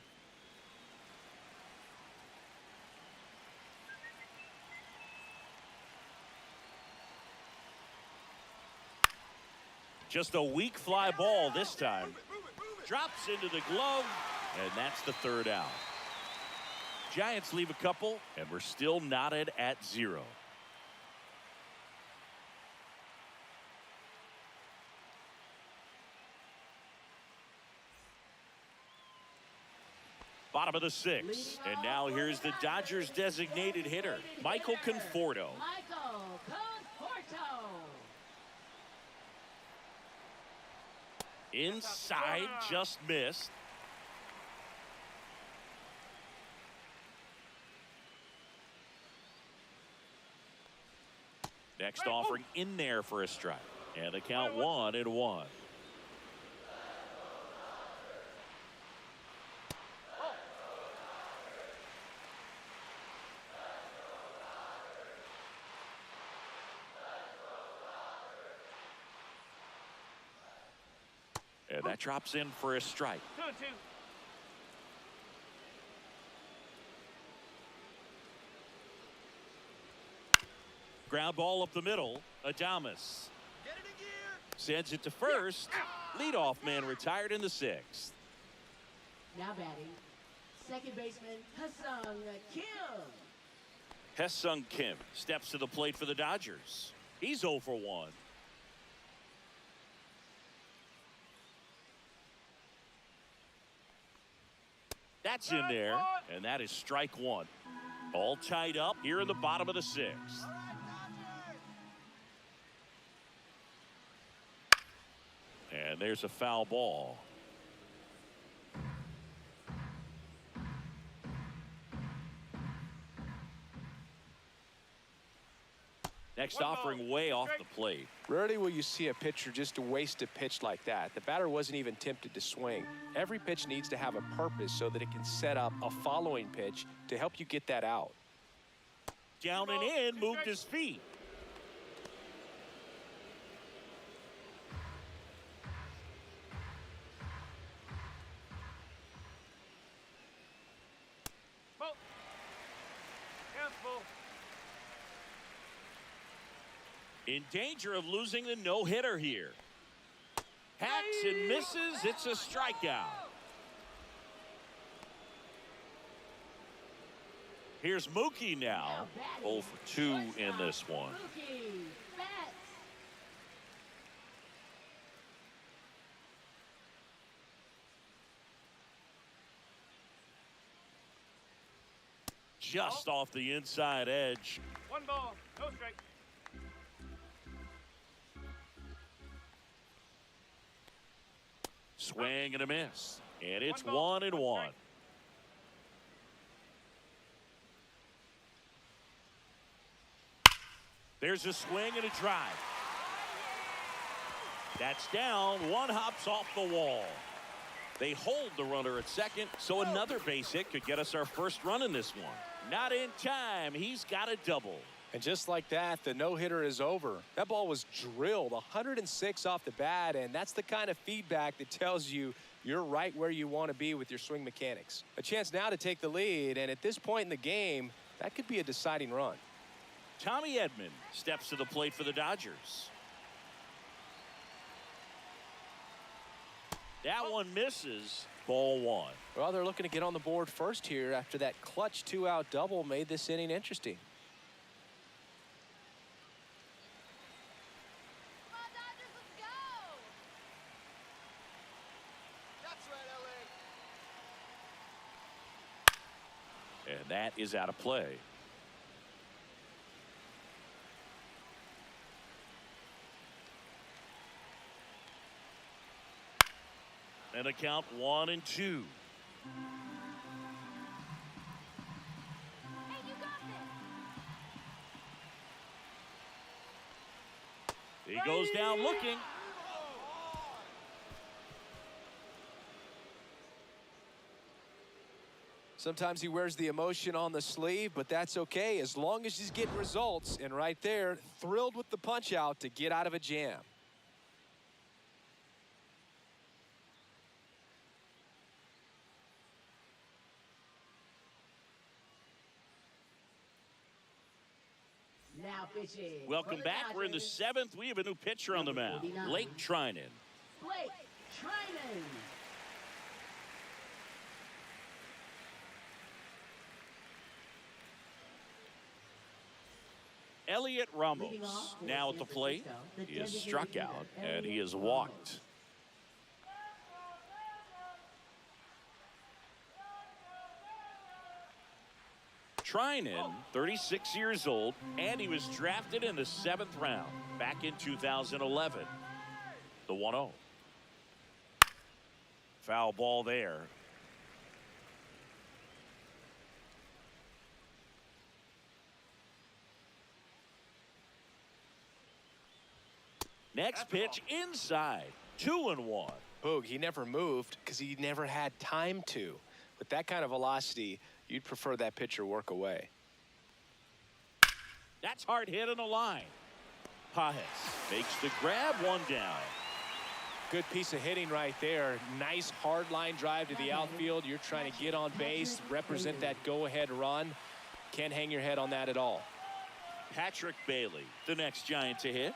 Just a weak fly ball this time. Drops into the glove, and that's the 3rd out. Giants leave a couple, and we're still knotted at 0. Bottom of the 6th, and now here's the Dodgers designated hitter, Michael Conforto. Michael Conforto. Inside, just missed. Next offering in there for a strike. And the count 1-1. And that drops in for a strike. 2-2. Ground ball up the middle. Adames Get it in gear. sends it to first. Leadoff man retired in the 6th. Now batting, second baseman Hassan Kim. Hesung Kim steps to the plate for the Dodgers. He's 0 for 1. That's in there, and that is strike 1. All tied up here in the bottom of the 6th. And there's a foul ball. Next offering way off the plate. Rarely will you see a pitcher just waste a pitch like that. The batter wasn't even tempted to swing. Every pitch needs to have a purpose so that it can set up a following pitch to help you get that out. Down and in, moved his feet. In danger of losing the no-hitter here. Hacks and misses. It's a strikeout. Here's Mookie now. 0 for 2 in this one. Mookie bats. Just off the inside edge. 1 ball, no strike. Swing and a miss. And it's 1-1. There's a swing and a drive. That's down. One hops off the wall. They hold the runner at second, so another base hit could get us our first run in this one. Not in time. He's got a double. And just like that, the no-hitter is over. That ball was drilled 106 off the bat, and that's the kind of feedback that tells you you're right where you want to be with your swing mechanics. A chance now to take the lead, and at this point in the game, that could be a deciding run. Tommy Edman steps to the plate for the Dodgers. That one misses. Ball 1. Well, they're looking to get on the board first here after that clutch 2-out double made this inning interesting. Come on, Dodgers, let's go! That's right, LA. And that is out of play. And a count 1-2. Hey, you got this! goes down looking. Sometimes he wears the emotion on the sleeve, but that's okay as long as he's getting results. And right there, thrilled with the punch out to get out of a jam. Now pitching. Welcome back. We're in the seventh. We have a new pitcher on the mound, Blake Trinan. Blake Trinan. Elliot Ramos now at the plate. He is struck out and he is walked. Trinan, 36 years old, and he was drafted in the 7th round back in 2011. The 1-0. Foul ball there. Next pitch inside. 2-1. Boog, he never moved because he never had time to. With that kind of velocity, you'd prefer that pitcher work away. That's hard hit on the line. Pajes makes the grab, one down. Good piece of hitting right there. Nice hard line drive to the outfield. You're trying to get on base, represent that go-ahead run. Can't hang your head on that at all. Patrick Bailey, the next Giant to hit.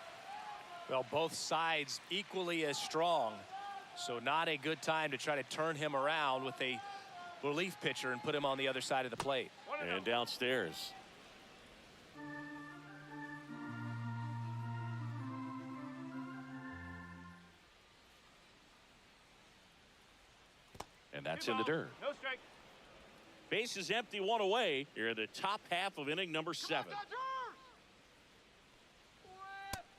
Well, both sides equally as strong. So not a good time to try to turn him around with a relief pitcher and put him on the other side of the plate. And downstairs. And that's in the dirt. No strike. Base is empty, one away. Here in the top half of inning number 7.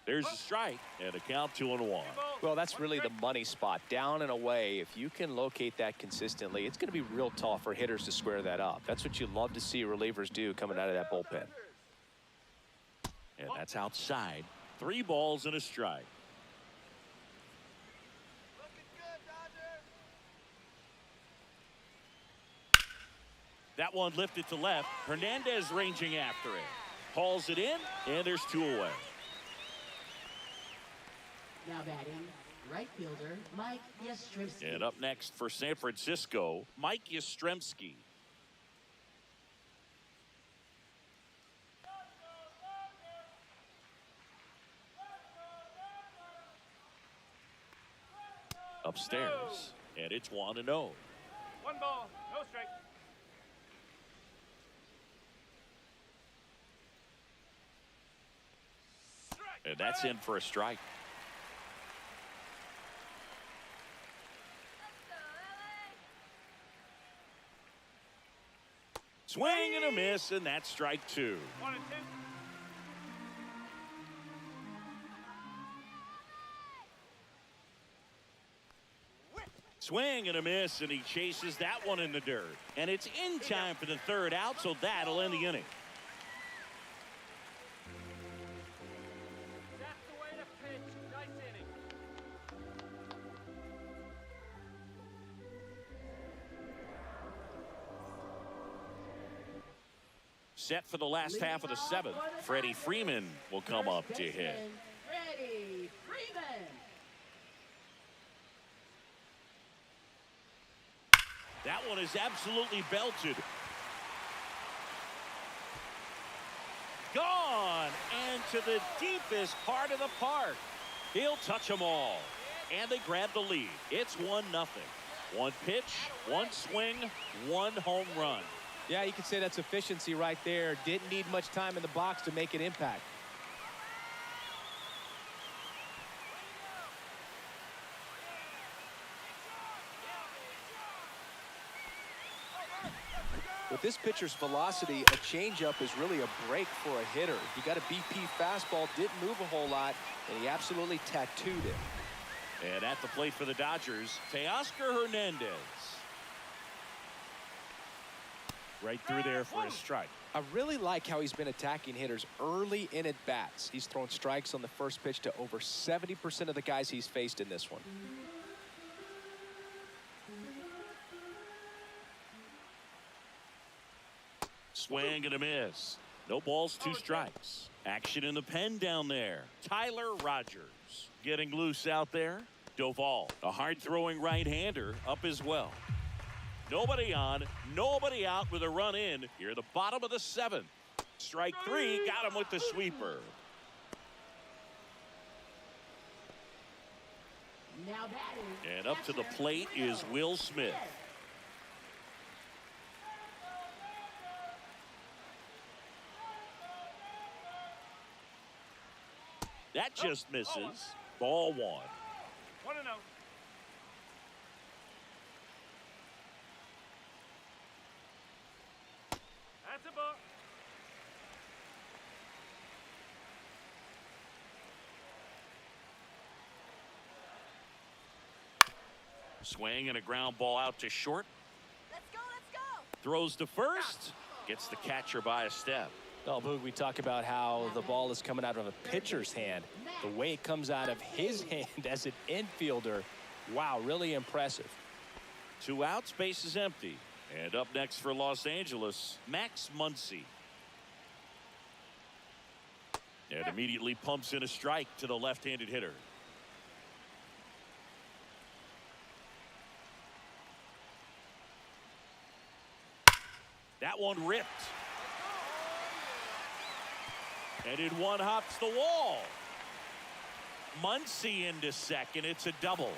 There's a strike and a count 2-1. Well, that's really the money spot. Down and away. If you can locate that consistently, it's going to be real tough for hitters to square that up. That's what you love to see relievers do coming out of that bullpen. And that's outside. 3 balls and a strike. That one lifted to left. Hernandez ranging after it. Hauls it in, and there's 2 away. Now batting, right fielder Mike Yastrzemski. And up next for San Francisco, Mike Yastrzemski. Upstairs, and it's 1-0. 1 ball, no strike. And that's in for a strike. Swing and a miss, and that's strike 2. 1-2. Swing and a miss, and he chases that one in the dirt. And it's in time for the 3rd out, so that'll end the inning. That's the way to pitch. Nice inning. Set for the last half of the 7th. Freddie Freeman will come up to hit. Freddie Freeman. That one is absolutely belted. Gone and to the deepest part of the park. He'll touch them all. And they grab the lead. It's 1-0. 1 pitch, 1 swing, 1 home run. Yeah, you could say that's efficiency right there. Didn't need much time in the box to make an impact. With this pitcher's velocity, a changeup is really a break for a hitter. He got a BP fastball, didn't move a whole lot, and he absolutely tattooed it. And at the plate for the Dodgers, Teoscar Hernandez. Right through there for a strike. I really like how he's been attacking hitters early in at-bats. He's thrown strikes on the first pitch to over 70% of the guys he's faced in this one. Swing and a miss. No balls, 2 strikes. Action in the pen down there. Tyler Rogers getting loose out there. Doval, a hard-throwing right-hander, up as well. Nobody on, nobody out with a run in here at the bottom of the 7th. Strike 3, got him with the sweeper. Now that is And up to the plate is Will Smith. That just misses. Ball 1. 1-0. That's a ball. Swing and a ground ball out to short. Let's go, let's go. Throws to first. Gets the catcher by a step. Well, Boog, we talk about how the ball is coming out of a pitcher's hand. The way it comes out of his hand as an infielder, wow, really impressive. 2 outs, base is empty. And up next for Los Angeles, Max Muncy. And immediately pumps in a strike to the left-handed hitter. That one ripped. And in one hops the wall. Muncy into second. It's a double.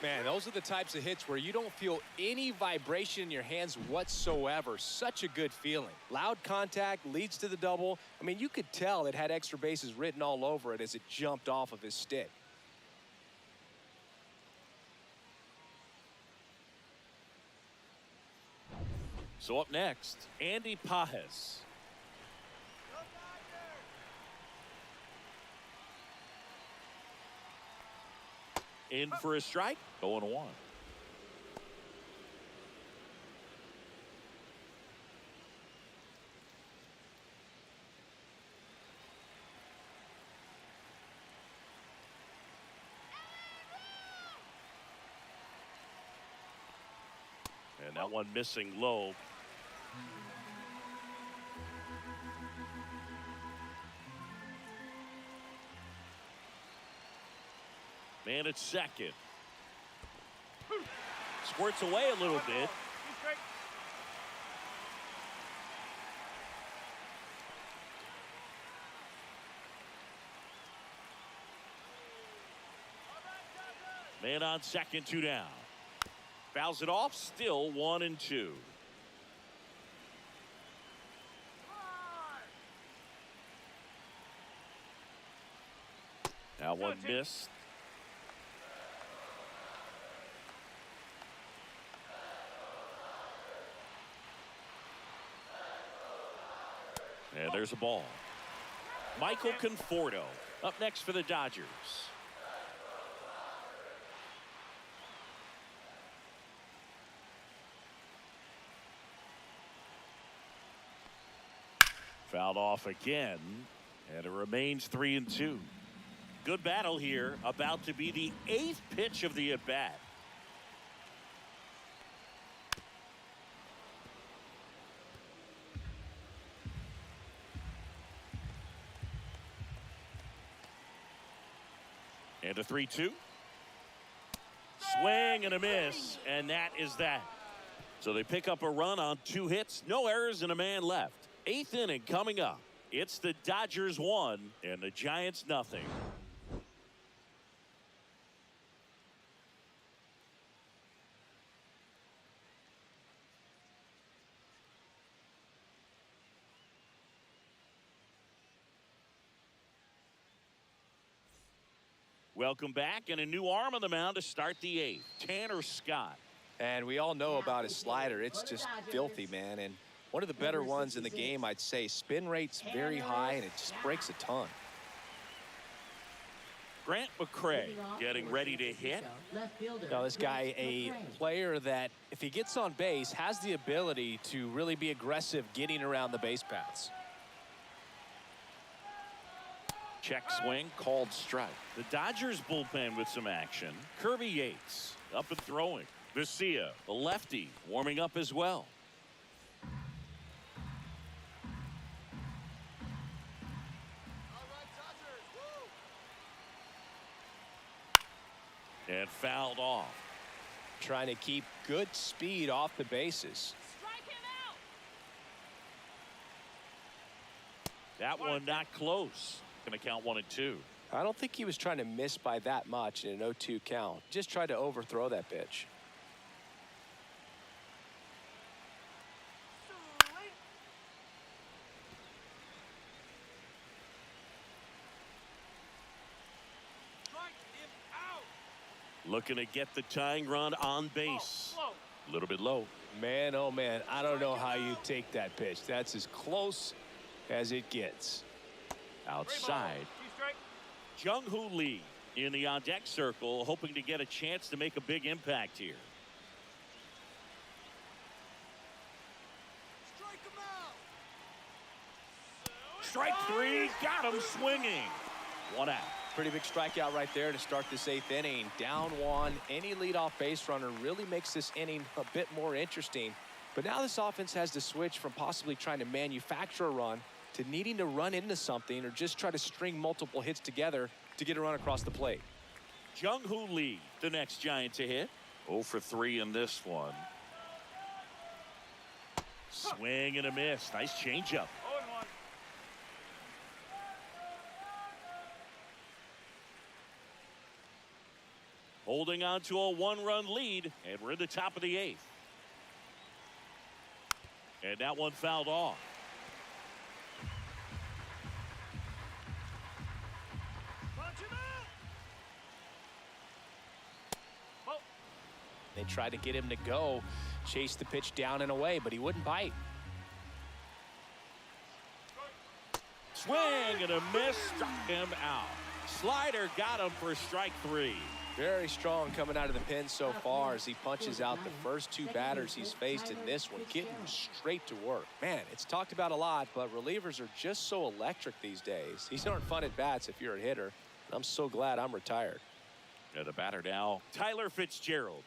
Man, those are the types of hits where you don't feel any vibration in your hands whatsoever. Such a good feeling. Loud contact leads to the double. I mean, you could tell it had extra bases written all over it as it jumped off of his stick. So up next, Andy Pages. In for a strike, 0-1. And that one missing low. Man at second. Squirts away a little bit. Man on second, 2 down. Fouls it off, still 1-2. Now one missed. And there's a ball. Michael Conforto up next for the Dodgers. Fouled off again, and it remains 3-2. Good battle here, about to be the 8th pitch of the at-bat. And a 3-2. Swing and a miss, and that is that. So they pick up a run on 2 hits, no errors, and a man left. 8th inning coming up. It's the Dodgers 1 and the Giants nothing. Welcome back, and a new arm on the mound to start the 8th. Tanner Scott. And we all know about his slider. It's just filthy, man. And one of the better ones in the game, I'd say. Spin rate's very high, and it just breaks a ton. Grant McCray getting ready to hit. Left fielder. Now this guy, Grant a McCray. player that if he gets on base, has the ability to really be aggressive getting around the base paths. Check swing, called strike. The Dodgers bullpen with some action. Kirby Yates up and throwing. Garcia, the lefty, warming up as well. And fouled off. Trying to keep good speed off the bases. Strike him out. That one not close. Going to count 1-2. I don't think he was trying to miss by that much in an 0-2 count. Just tried to overthrow that pitch. Looking to get the tying run on base. A little bit low. Man, oh man, I don't know how you take that pitch. That's as close as it gets. Outside. Jung-Hoo Lee in the on-deck circle, hoping to get a chance to make a big impact here. Strike three, got him swinging. 1 out. Pretty big strikeout right there to start this 8th inning. Down 1, any leadoff base runner really makes this inning a bit more interesting. But now this offense has to switch from possibly trying to manufacture a run to needing to run into something or just try to string multiple hits together to get a run across the plate. Jung-Hoo Lee, the next Giant to hit. 0 for 3 in this one. Swing and a miss. Nice changeup. Holding on to a 1-run lead, and we're in the top of the 8th. And that one fouled off. They tried to get him to go, chase the pitch down and away, but he wouldn't bite. Swing and a miss, struck him out. Slider got him for strike 3. Very strong coming out of the pen so far as he punches out the first 2 batters he's faced in this one, getting straight to work. Man, it's talked about a lot, but relievers are just so electric these days. These aren't fun at bats if you're a hitter. I'm so glad I'm retired. And the batter now, Tyler Fitzgerald.